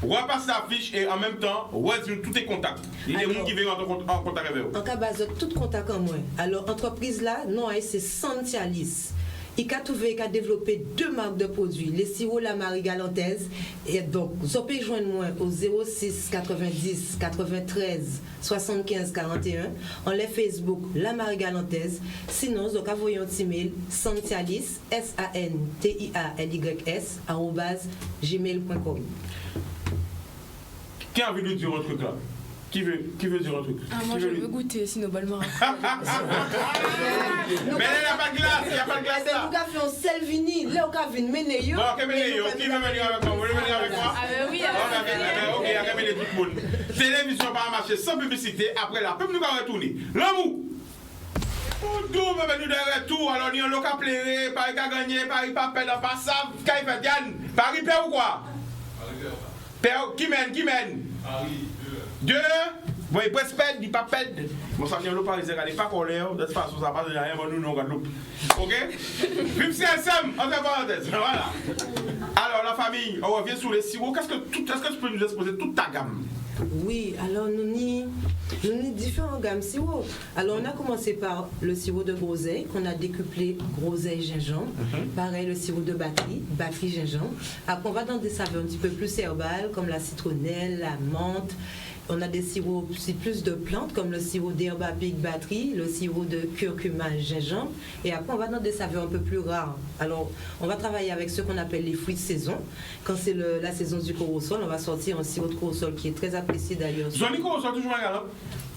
repasse la fiche et en même temps, résume tous tes contacts. Il y a des gens qui veulent en contact avec vous. En cas base, tout contact en moins. Alors, entreprise là, non, c'est Santialis. Il a trouvé, il a développé 2 marques de produits, les sirops La Marie Galantaise. Et donc, vous pouvez joindre moi au 06 90 93 75 41. On les Facebook La Marie Galantaise. Sinon, vous pouvez envoyer un petit mail Santialis, SANTIALYS, @gmail.com. Qui a envie de dire un truc là? Qui veut dire un truc? Moi je veux goûter, sinon bol me Mais il n'y a pas de glace, il n'y a pas de glace là. Nous avons un sel vinyle, là on a vu mener yo. Bon, qui veut venir avec moi? Vous voulez venir avec moi? Ah ben oui, ok, il y a tout le monde. Télévision par marché sans publicité, après la pub nous allons retourner. L'amour! Pour tout, nous de retour, alors nous avons qu'à plaire, Paris a gagné, Paris pas perdre, pas ça, Paris fait Yann, Paris perd ou quoi? Perd, qui mène? Paris. 2. Bon, il peut se perdre, il ne pas perdre. Bon, ça vient le Parisien, il n'est pas colère. De toute façon, ça passe de rien, nous, nous, Guadeloupe. Ok? Vive CSM, entre parenthèses. Voilà. Alors, la famille, on revient sur les sirops. Est-ce que tu peux nous exposer toute ta gamme? Oui, alors nous avons différentes gammes sirops. Alors, on a commencé par le sirop de groseille, qu'on a décuplé groseille-gingembre. Pareil, le sirop de batterie-gingembre. Après, on va dans des saveurs un petit peu plus herbales, comme la citronnelle, la menthe. On a des sirops plus de plantes, comme le sirop d'herbe à pique batterie, le sirop de curcuma gingembre. Et après, on va dans des saveurs un peu plus rares. Alors, on va travailler avec ce qu'on appelle les fruits de saison. Quand c'est la saison du corosol, on va sortir un sirop de corosol qui est très apprécié d'ailleurs. Johnny corosol toujours un galant?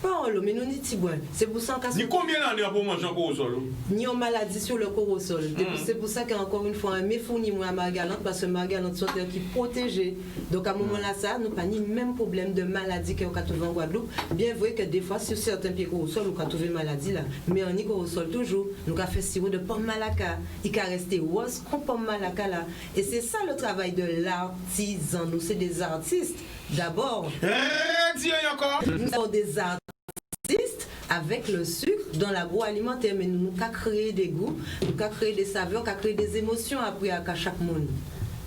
Pas mais nous n'y tibouin. C'est pour ça qu'à. Ni combien d'années pour manger un corosol? Ni en maladie sur le corosol. C'est pour ça qu'encore une fois, me fournit moi à Margalante parce que Margalante sont qui protégée. Donc à un moment là, ça, nous pas ni même problème de maladie qu'on a trouvé en Guadeloupe. Bien vrai que des fois, sur certains pieds corosol, on a trouvé maladie là. Mais en corosol toujours, nous avons fait sirop de pomme malaka. Il a resté rose comme pomme malaka là. Et c'est ça le travail de l'artisan. Nous, c'est des artistes. D'abord, nous sommes des artistes avec le sucre dans l'agroalimentaire, mais nous avons créé des goûts, nous avons créé des saveurs, nous avons créé des émotions après à chaque monde.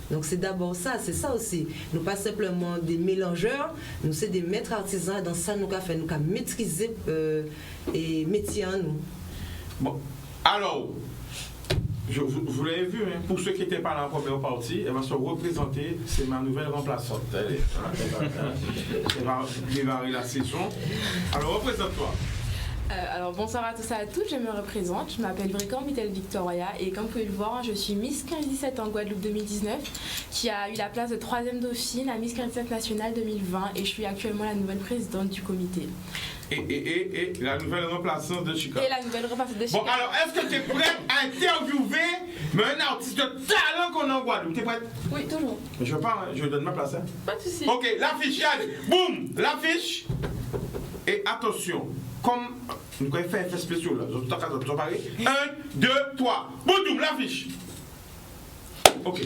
Donc c'est d'abord ça, c'est ça aussi. Nous pas simplement des mélangeurs, nous sommes des maîtres artisans, dans ça nous avons fait, nous avons maîtrisé et métier en nous. Bon, alors, vous l'avez vu, hein, pour ceux qui n'étaient pas dans la première partie, elle va se représenter, c'est ma nouvelle remplaçante. Elle va démarrer la saison. Alors, représente-toi. Alors bonsoir à tous et à toutes, je me représente, je m'appelle Brécan Mitel Victoria et comme vous pouvez le voir, je suis Miss 15-17 en Guadeloupe 2019 qui a eu la place de 3e dauphine à Miss 15-17 nationale 2020 et je suis actuellement la nouvelle présidente du comité. Et la nouvelle remplaçante de Chicago. Et la nouvelle remplaçante de Chicago. Bon alors, est-ce que tu es prête à interviewer un artiste de talent qu'on a en Guadeloupe? Tu es prête? Oui, toujours. Je parle, je donne ma place. Hein? Pas de soucis. Ok, l'affiche, allez, boum, l'affiche. Et attention, comme nous avons fait un effet spécial là, 1, 2, 3, boum, l'affiche. Ok.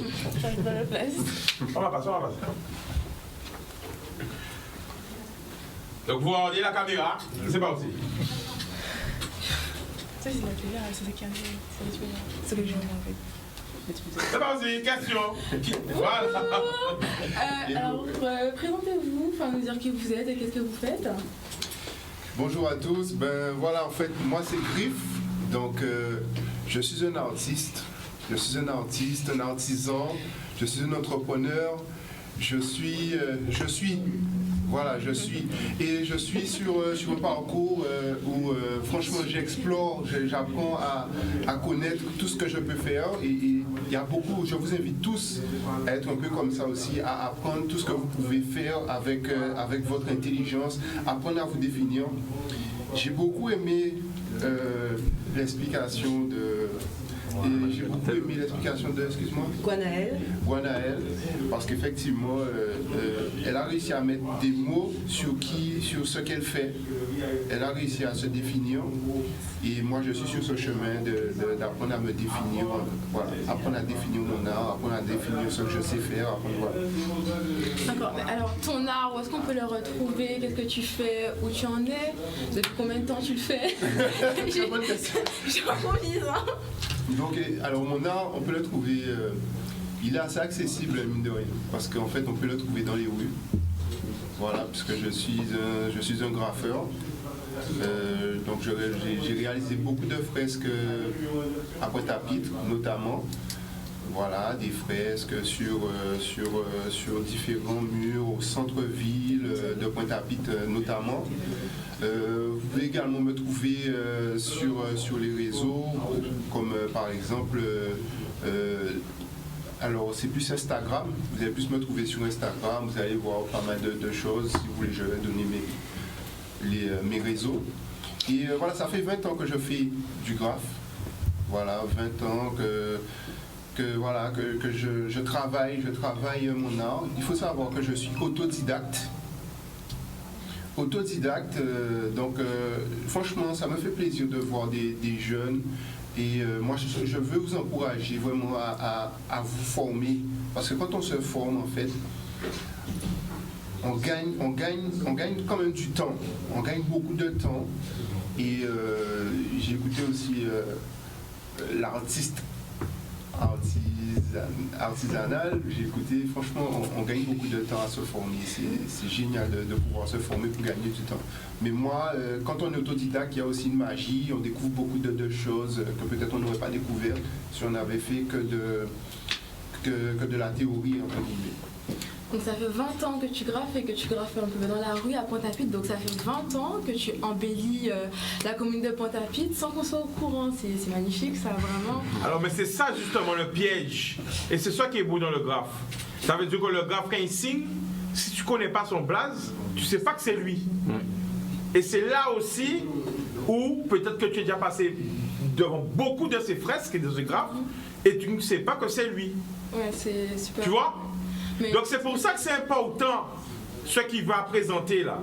On va passer. Donc vous regardez la caméra, c'est parti. Ça c'est la caméra, c'est la caméra, c'est le jeu en fait. C'est parti, question. Voilà. Alors, présentez-vous, enfin nous dire qui vous êtes et qu'est-ce que vous faites. Bonjour à tous, ben voilà, en fait, moi c'est Griff, donc je suis un artiste, un artisan, je suis un entrepreneur, je suis sur un parcours où franchement j'explore, j'apprends à connaître tout ce que je peux faire et il y a beaucoup, je vous invite tous à être un peu comme ça aussi, à apprendre tout ce que vous pouvez faire avec votre intelligence, apprendre à vous définir. J'ai beaucoup aimé l'explication de... excuse-moi, Guanaël, parce qu'effectivement, elle a réussi à mettre des mots sur ce qu'elle fait. Elle a réussi à se définir. Et moi, je suis sur ce chemin d'apprendre à me définir, voilà, apprendre à définir mon art, apprendre à définir ce que je sais faire. Voilà. D'accord, mais alors ton art, où est-ce qu'on peut le retrouver? Qu'est-ce que tu fais? Où tu en es? Depuis combien de temps tu le fais? C'est une bonne question. J'improvise, hein. Donc, alors mon art, on peut le trouver Il est assez accessible, mine de rien, parce qu'en fait, on peut le trouver dans les rues. Voilà, puisque je suis un graffeur. Donc j'ai réalisé beaucoup de fresques à Pointe-à-Pitre, notamment. Voilà, des fresques sur différents murs au centre-ville de Pointe-à-Pitre notamment. Vous pouvez également me trouver sur les réseaux, comme par exemple, alors c'est plus Instagram, vous allez plus me trouver sur Instagram, vous allez voir pas mal de choses, si vous voulez je vais donner mes réseaux. Et voilà, ça fait 20 ans que je fais du graphe, voilà, 20 ans que je travaille mon art. Il faut savoir que je suis autodidacte. Donc franchement, ça me fait plaisir de voir des jeunes. Et moi, je veux vous encourager vraiment à vous former. Parce que quand on se forme, en fait, on gagne quand même du temps. On gagne beaucoup de temps. Et j'ai écouté aussi l'artiste artisanal, j'ai écouté, franchement, on gagne beaucoup de temps à se former. C'est génial de pouvoir se former pour gagner du temps. Mais moi, quand on est autodidacte, il y a aussi une magie, on découvre beaucoup de choses que peut-être on n'aurait pas découvert si on n'avait fait que de la théorie, entre guillemets. Donc ça fait 20 ans que tu graffes et que tu graffes un peu dans la rue à Pointe-à-Pitre. Donc ça fait 20 ans que tu embellis la commune de Pointe-à-Pitre sans qu'on soit au courant. C'est magnifique, ça, vraiment. Alors, mais c'est ça justement le piège. Et c'est ça qui est beau dans le graphe. Ça veut dire que le graphe, quand il signe, si tu ne connais pas son blaze, tu ne sais pas que c'est lui. Et c'est là aussi où peut-être que tu es déjà passé devant beaucoup de ces fresques et de ces graphes et tu ne sais pas que c'est lui. Ouais, c'est super. Tu vois? Mais donc c'est pour ça que c'est important ce qu'il va présenter là.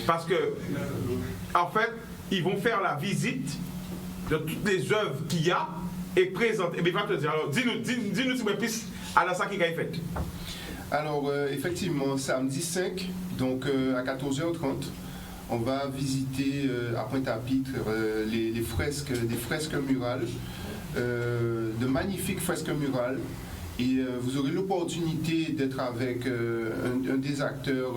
Parce que, en fait, ils vont faire la visite de toutes les œuvres qu'il y a et présenter. Mais il va te dire, alors dis-nous s'il vous plaît, à la sac qui a fait. Alors, effectivement, samedi 5, donc à 14h30, on va visiter à Pointe-à-Pitre des fresques murales, de magnifiques fresques murales. Et vous aurez l'opportunité d'être avec un des acteurs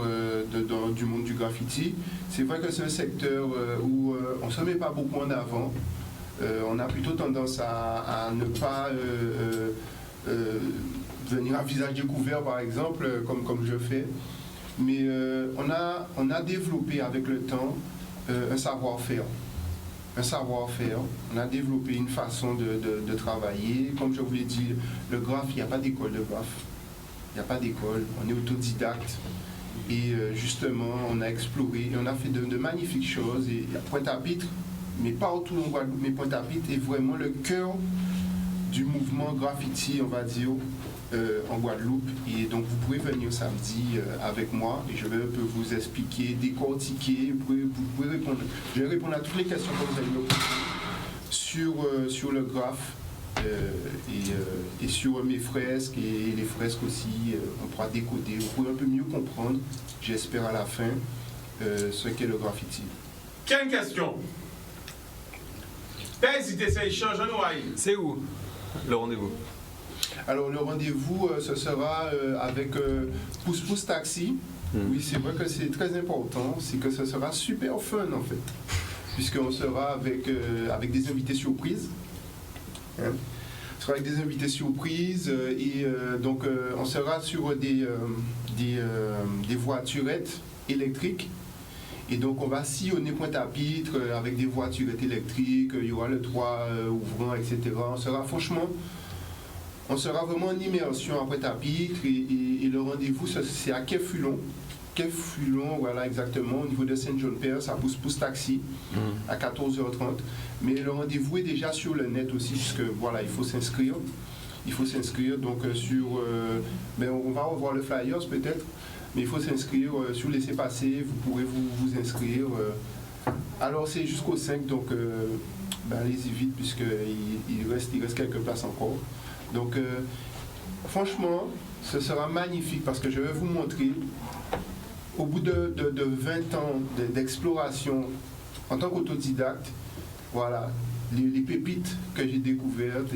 du monde du graffiti. C'est vrai que c'est un secteur où on ne se met pas beaucoup en avant. On a plutôt tendance à ne pas venir à visage découvert, par exemple, comme je fais. Mais on a développé avec le temps un savoir-faire. On a développé une façon de travailler. Comme je vous l'ai dit, le graphe, il n'y a pas d'école de graphe. Il n'y a pas d'école. On est autodidacte. Et justement, on a exploré et on a fait de magnifiques choses. Et à Pointe-à-Pitre, mais partout en Guadeloupe, mais Pointe-à-Pitre est vraiment le cœur du mouvement graffiti, on va dire, en Guadeloupe. Et donc, vous pouvez venir samedi avec moi et je vais un peu vous expliquer, décortiquer. Vous pouvez répondre. Je vais répondre à toutes les questions que vous allez me poser sur le graphe et sur mes fresques et les fresques aussi. On pourra décoder. Vous pourrez un peu mieux comprendre, j'espère à la fin, ce qu'est le graffiti. Quelle question? Pas hésiter, c'est échange en noyer. C'est où le rendez-vous? Alors le rendez-vous, ce sera avec Pousse Pousse Taxi. Oui, c'est vrai que c'est très important, c'est que ce sera super fun en fait, puisqu'on sera avec des invités surprises. Hein? On sera avec des invités surprises et donc on sera sur des voiturettes électriques. Et donc on va sillonner Pointe-à-Pitre avec des voiturettes électriques, il y aura le toit ouvrant, etc. On sera vraiment en immersion à Pointe-à-Pitre et le rendez-vous c'est à Quai Fulon. Quai Fulon, voilà exactement, au niveau de Saint-John-Père, ça pousse taxi à 14h30. Mais le rendez-vous est déjà sur le net aussi, puisque voilà, il faut s'inscrire. Donc on va revoir le flyers peut-être. Mais il faut s'inscrire sur Laissez Passer, vous pourrez vous inscrire. Alors c'est jusqu'au 5, donc allez-y vite puisqu'il reste quelques places encore. Donc franchement, ce sera magnifique parce que je vais vous montrer, au bout de 20 ans d'exploration en tant qu'autodidacte, voilà, les pépites que j'ai découvertes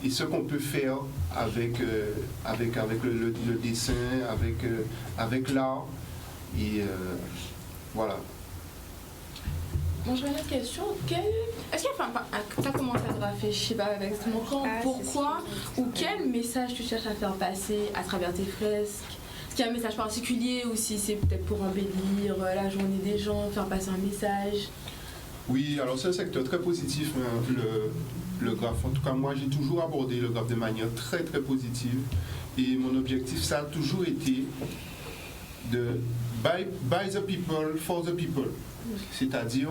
ce qu'on peut faire avec le dessin, avec l'art. Et voilà. Bon, j'aurais une autre question. Est-ce qu'il y a, tu as commencé à graffer, je sais pas exactement quand, pourquoi ou quel message tu cherches à faire passer à travers tes fresques? Est-ce qu'il y a un message particulier ou si c'est peut-être pour embellir la journée des gens, faire passer un message? Oui, alors c'est un secteur très positif, hein, le graphe. En tout cas, moi, j'ai toujours abordé le graphe de manière très, très positive. Et mon objectif, ça a toujours été de by the people, for the people. C'est-à-dire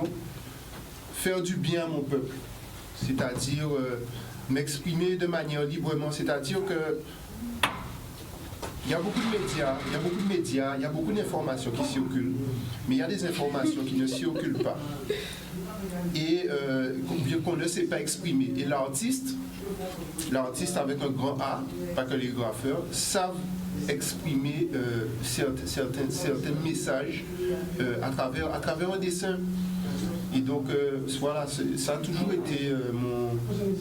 faire du bien à mon peuple. C'est-à-dire m'exprimer de manière librement. C'est-à-dire que il y a beaucoup de médias, il y a beaucoup d'informations qui circulent, mais il y a des informations qui ne circulent pas. Et qu'on ne sait pas exprimer. Et l'artiste avec un grand A, pas que les graffeurs, savent exprimer certains messages à travers un dessin. Et donc voilà, ça a toujours été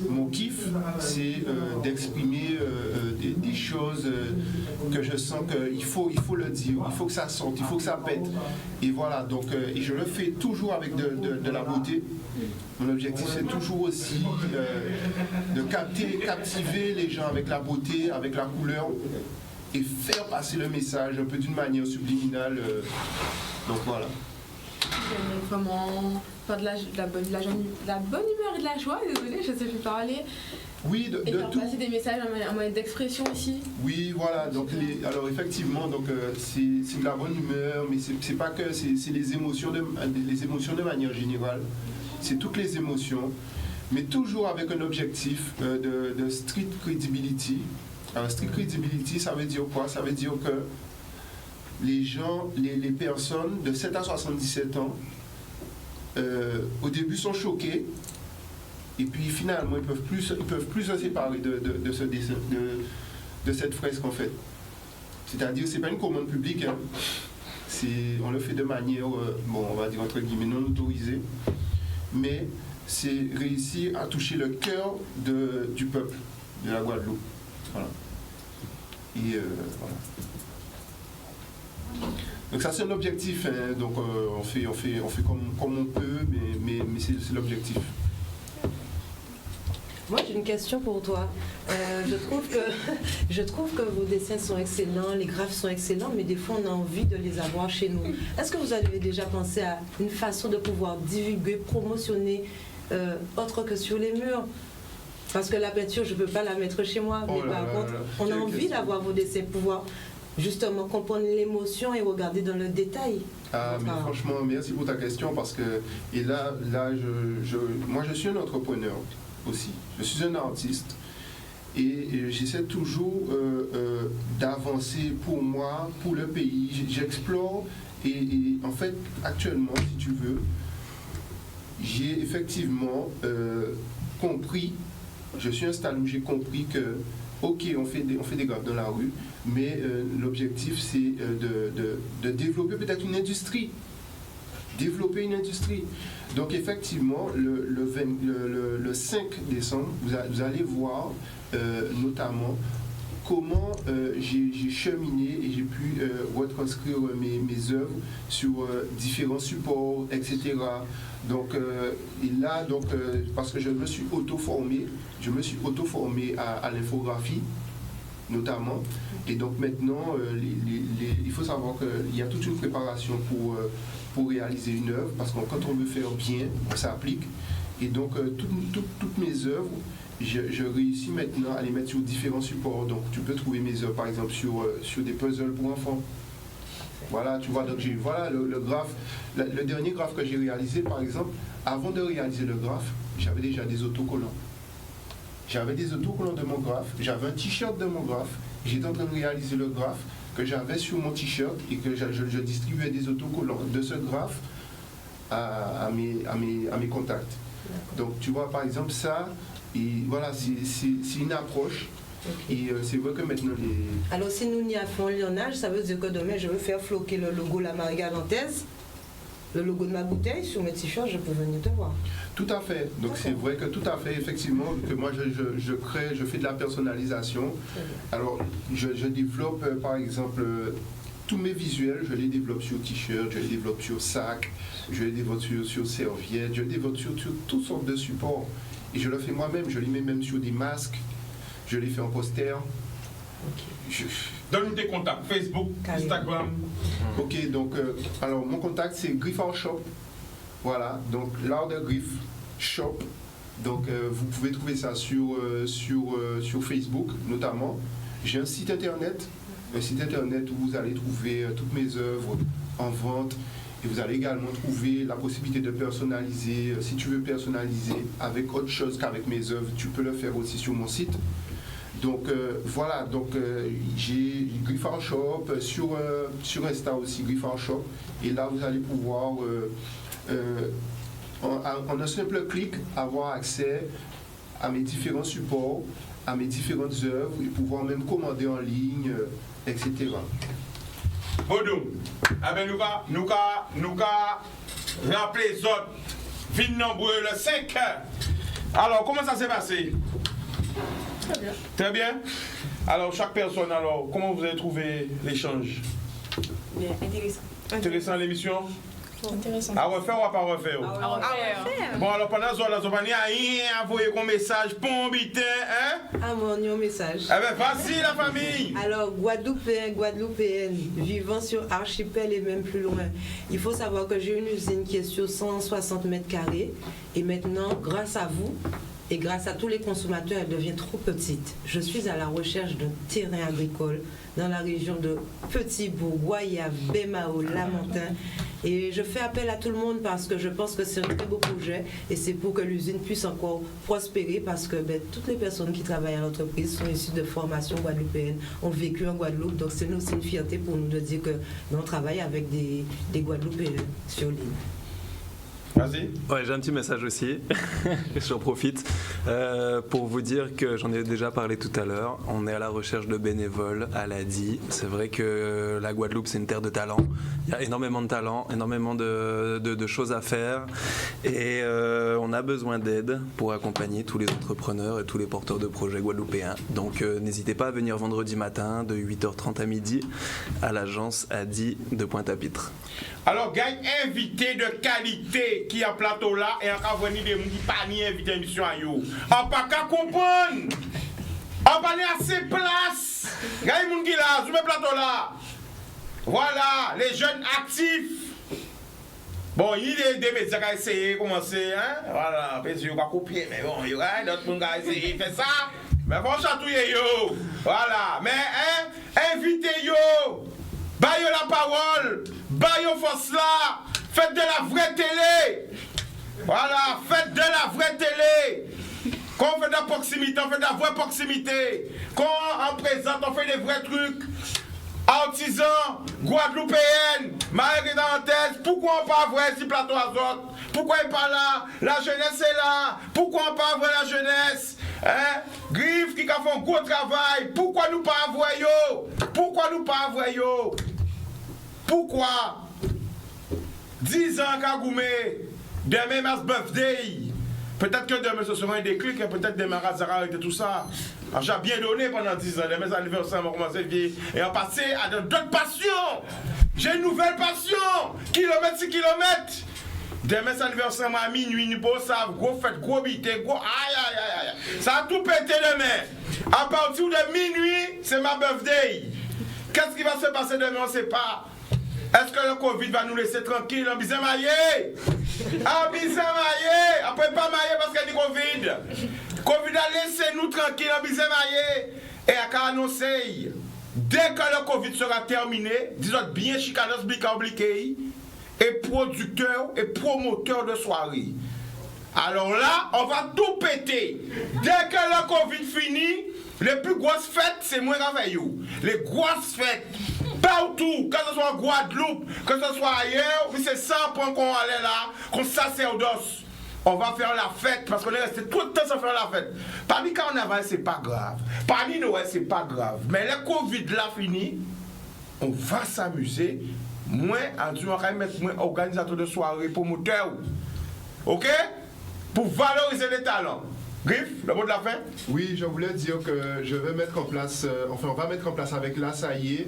mon kiff, c'est d'exprimer des choses que je sens qu'il faut le dire, il faut que ça sorte, il faut que ça pète. Et voilà, donc et je le fais toujours avec de la beauté. Mon objectif c'est toujours aussi de captiver les gens avec la beauté, avec la couleur et faire passer le message un peu d'une manière subliminale. Donc voilà. Vraiment faire de la bonne humeur et de la joie, désolée, je ne sais plus parler. Oui, et faire passer des messages en moyen d'expression aussi. Oui, voilà, donc alors effectivement, donc c'est de la bonne humeur, mais c'est pas que, c'est les émotions de manière générale, c'est toutes les émotions, mais toujours avec un objectif de street credibility. Alors street credibility, ça veut dire quoi? Ça veut dire que les gens, les personnes de 7 à 77 ans, au début sont choqués, et puis finalement ils peuvent plus se séparer de ce dessin, de cette fresque en fait. C'est-à-dire c'est pas une commande publique, hein. On le fait de manière, on va dire entre guillemets non autorisée, mais c'est réussir à toucher le cœur du peuple de la Guadeloupe. Voilà. Et voilà. Donc ça c'est un objectif, hein. Donc on fait comme on peut, mais c'est l'objectif. Moi j'ai une question pour toi. Je trouve que vos dessins sont excellents, les graphes sont excellents, mais des fois on a envie de les avoir chez nous. Est-ce que vous avez déjà pensé à une façon de pouvoir divulguer, promotionner autre que sur les murs? Parce que la peinture je ne peux pas la mettre chez moi, mais par contre on a envie d'avoir vos dessins, pouvoir justement comprendre l'émotion et regarder dans le détail. Ah, mais franchement, merci pour ta question parce que, et là moi je suis un entrepreneur aussi, je suis un artiste et j'essaie toujours d'avancer pour moi, pour le pays, j'explore et en fait actuellement, si tu veux, j'ai effectivement compris, je suis installé où j'ai compris que ok, on fait des graphes dans la rue, mais l'objectif c'est de développer peut-être une industrie. Développer une industrie. Donc effectivement, le 5 décembre, vous allez voir notamment comment j'ai cheminé et j'ai pu retranscrire mes œuvres sur différents supports, etc. Donc, et là, parce que je me suis auto-formé à l'infographie, notamment. Et donc maintenant, il faut savoir qu'il y a toute une préparation pour réaliser une œuvre, parce que quand on veut faire bien, on s'applique. Et donc, toutes mes œuvres, je réussis maintenant à les mettre sur différents supports. Donc, tu peux trouver mes œuvres, par exemple, sur des puzzles pour enfants. Voilà, tu vois, donc voilà le graphe. Le dernier graphe que j'ai réalisé, par exemple, avant de réaliser le graphe, j'avais déjà des autocollants. J'avais des autocollants de mon graphe, j'avais un t-shirt de mon graphe, j'étais en train de réaliser le graphe que j'avais sur mon t-shirt et que je distribuais des autocollants de ce graphe à mes contacts. Donc tu vois, par exemple, ça, et voilà, c'est une approche. Et c'est vrai que maintenant les... Alors si nous n'y avons lionnage, ça veut dire que demain je veux faire floquer le logo La Marie Galantaise. le logo de ma bouteille sur mes t-shirts, je peux venir te voir. Tout à fait. Donc c'est vrai que tout à fait, effectivement, que moi je crée, je fais de la personnalisation. Alors je développe par exemple tous mes visuels, je les développe sur t-shirt, je les développe sur sac, je les développe sur serviettes, je les développe sur toutes sortes de supports. Et je le fais moi-même, je les mets même sur des masques, je les fais en poster. Donne-nous tes contacts, Facebook, Instagram. Ok, donc alors mon contact c'est Griffard Shop. Voilà, donc l'art de griffe shop. Donc vous pouvez trouver ça sur Facebook notamment. J'ai un site internet où vous allez trouver toutes mes œuvres en vente. Et vous allez également trouver la possibilité de personnaliser. Si tu veux personnaliser avec autre chose qu'avec mes œuvres, tu peux le faire aussi sur mon site. Donc voilà, donc j'ai Griffard Shop, sur Insta aussi Griffard Shop. Et là vous allez pouvoir, en un simple clic, avoir accès à mes différents supports, à mes différentes œuvres, et pouvoir même commander en ligne, etc. Bodou, ah ben nous rappeler les autres, fin nombreux le 5 heures. Alors, comment ça s'est passé? Très bien. Très bien. Alors, chaque personne, alors, comment vous avez trouvé l'échange? Bien, intéressant. Intéressant l'émission? Intéressant. À refaire ou à pas refaire? À refaire. Bon, alors pendant ce temps-là, vous n'avez rien envoyé comme message, bon, bitin, hein? Ah, mon message. Eh bien, vas-y, la famille! Alors, Guadeloupéenne, vivant sur archipel et même plus loin. Il faut savoir que j'ai une usine qui est sur 160 mètres carrés. Et maintenant, grâce à vous, et grâce à tous les consommateurs, elle devient trop petite. Je suis à la recherche d'un terrain agricole dans la région de Petit-Bourg, Goyave, Bémao, Lamentin. Et je fais appel à tout le monde parce que je pense que c'est un très beau projet et c'est pour que l'usine puisse encore prospérer parce que toutes les personnes qui travaillent à l'entreprise sont issues de formation guadeloupéenne, ont vécu en Guadeloupe. Donc c'est aussi une fierté pour nous de dire que on travaille avec des Guadeloupéens sur l'île. Vas-y. Ouais, j'ai un petit message aussi, j'en profite, pour vous dire que j'en ai déjà parlé tout à l'heure, on est à la recherche de bénévoles à l'ADI. C'est vrai que la Guadeloupe c'est une terre de talent, il y a énormément de talent, énormément de choses à faire et on a besoin d'aide pour accompagner tous les entrepreneurs et tous les porteurs de projets guadeloupéens. Donc n'hésitez pas à venir vendredi matin de 8h30 à midi à l'agence ADI de Pointe-à-Pitre. Alors, gagne invité de qualité qui est en plateau là et en cas venir des gens qui pas ni invité émission à yo. On pas qu'à comprendre. On pas assez place. Gagne moun qui là, sur le plateau là. Voilà, les jeunes actifs. Bon, il y a des médias qui ont essayé de commencer, hein. Voilà, parce qu'ils pas copier, mais bon, il y a d'autres gens qui ont essayé de faire ça. Mais faut chatouiller yo. Voilà, mais hein, invitez yo. Baille la parole, baille force là, faites de la vraie télé. Voilà, faites de la vraie télé. Quand on fait de la proximité, on fait de la vraie proximité. Quand on présente, on fait des vrais trucs. Artisans, Guadeloupéennes, Marie-Guédantès, pourquoi on pas vrai si plateau azote? Pourquoi il pas là? La jeunesse est là. Pourquoi on pas vrai la jeunesse? Hein? Griffe qui a fait un gros travail. Pourquoi nous pas vrai yo? Pourquoi nous pas vrai yo? Pourquoi? 10 ans Kagoumé, demain Mass Birthday. Peut-être que demain ce sera un déclic, et peut-être demain Razara et tout ça. J'ai bien donné pendant 10 ans, demain anniversaire, on commencé et on passé à d'autres passions. J'ai une nouvelle passion, kilomètre sur kilomètre. Demain anniversaire, à minuit, nous pouvons savoir, gros fête, gros bité, gros aïe. Ça a tout pété demain. À partir de minuit, c'est ma birthday. Qu'est-ce qui va se passer demain, on ne sait pas. Est-ce que le Covid va nous laisser tranquille en bisé maillé? En bisé maillé! Après pas maillé parce qu'il y a du Covid. Covid a laissé nous tranquille en bisé maillé. Et à annoncer, dès que le Covid sera terminé, disons bien chicanos bliqué et producteur et promoteur de soirée. Alors là, on va tout péter. Dès que le Covid finit, les plus grosses fêtes, c'est moins réveilleux. Les grosses fêtes. Partout, que ce soit en Guadeloupe, que ce soit ailleurs, c'est 100 points qu'on allait là, qu'on sacerdoce. On va faire la fête parce qu'on est resté tout le temps sans faire la fête. Parmi carnaval, c'est pas grave. Parmi Noël, c'est pas grave. Mais le Covid là fini, on va s'amuser moi, en tout cas, mettre moi organisateur de soirée, promoteur. OK? Pour valoriser les talents. Griff, le mot de la fin? Oui, je voulais dire que je vais mettre en place, on va mettre en place avec l'ASAIE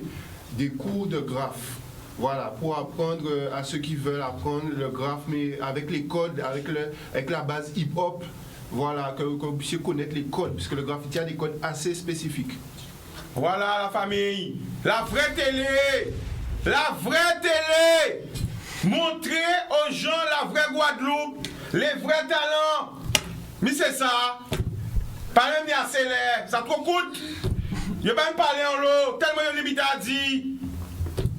des cours de graphe. Voilà, pour apprendre à ceux qui veulent apprendre le graphe, mais avec les codes, avec la base hip-hop, voilà, que vous puissiez connaître les codes, puisque le graffiti a des codes assez spécifiques. Voilà la famille, la vraie télé, montrer aux gens la vraie Guadeloupe, les vrais talents. Mais c'est ça, pas même bien accélère, ça trop coûte. Je vais pas me parler en l'eau, tellement de limite à dire.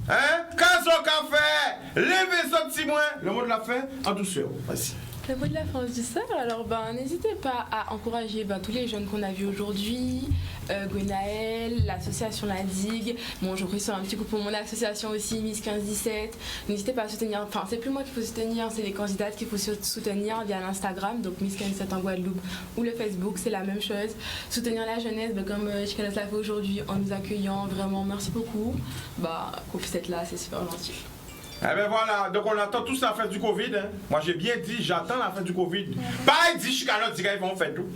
Hein? Caso café, levez ce petit moins. Le mot de la fin, en douceur. Vas-y. Le mot de la fin du sort, alors n'hésitez pas à encourager tous les jeunes qu'on a vus aujourd'hui, Gwenaël, l'association La Digue, bon je reçois un petit coup pour mon association aussi, Miss 1517, n'hésitez pas à soutenir, enfin c'est plus moi qu'il faut soutenir, c'est les candidates qu'il faut soutenir via l'Instagram, donc Miss 1517 en Guadeloupe ou le Facebook, c'est la même chose, soutenir la jeunesse comme Chikalas l'a fait aujourd'hui en nous accueillant, vraiment merci beaucoup, qu'on puisse être là, c'est super gentil. Eh bien voilà, donc on attend tous la fin du Covid. Hein. Moi j'ai bien dit, j'attends la fin du Covid. Pas dit, Chikalas dit qu'ils vont faire tout.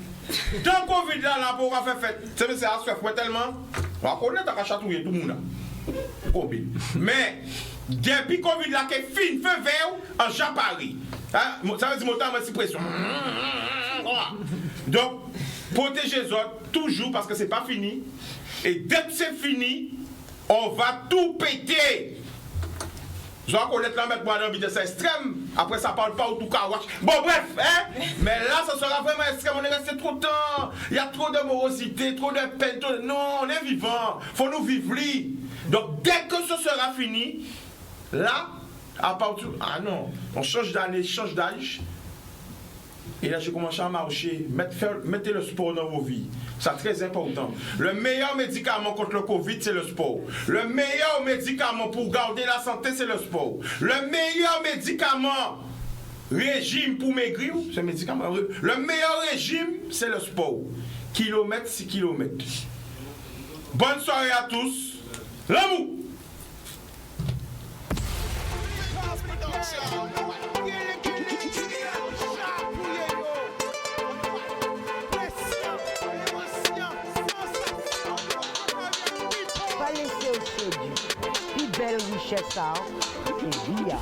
Tant que Covid là, pour faire fête. C'est à se faire tellement. On va connaître à chatouiller tout le monde là. Covid. Mais, depuis Covid là, qui est fin, feu vert, en Jean Paris. Hein? Ça veut dire monter en pression. Donc, protégez les autres, toujours, parce que c'est pas fini. Et dès que c'est fini, on va tout péter. Je vais connaître la mettre moi dans vitesse extrême. Après, ça parle pas au tout kawash. Bon, bref, hein? Mais là, ça sera vraiment extrême. On est resté trop de temps. Il y a trop de morosité, trop de peine. Non, on est vivant. Faut nous vivre. Donc, dès que ce sera fini, là, à partir. Ah non, on change d'année, change d'âge. Et là, j'ai commencé à marcher. Mettez le sport dans vos vies. C'est très important. Le meilleur médicament contre le Covid, c'est le sport. Le meilleur médicament pour garder la santé, c'est le sport. Le meilleur médicament, régime pour maigrir, c'est le médicament. Le meilleur régime, c'est le sport. Kilomètre, 6 kilomètres. Bonne soirée à tous. L'amour! Pas laisser au séduit. Plus belle richesse, et via.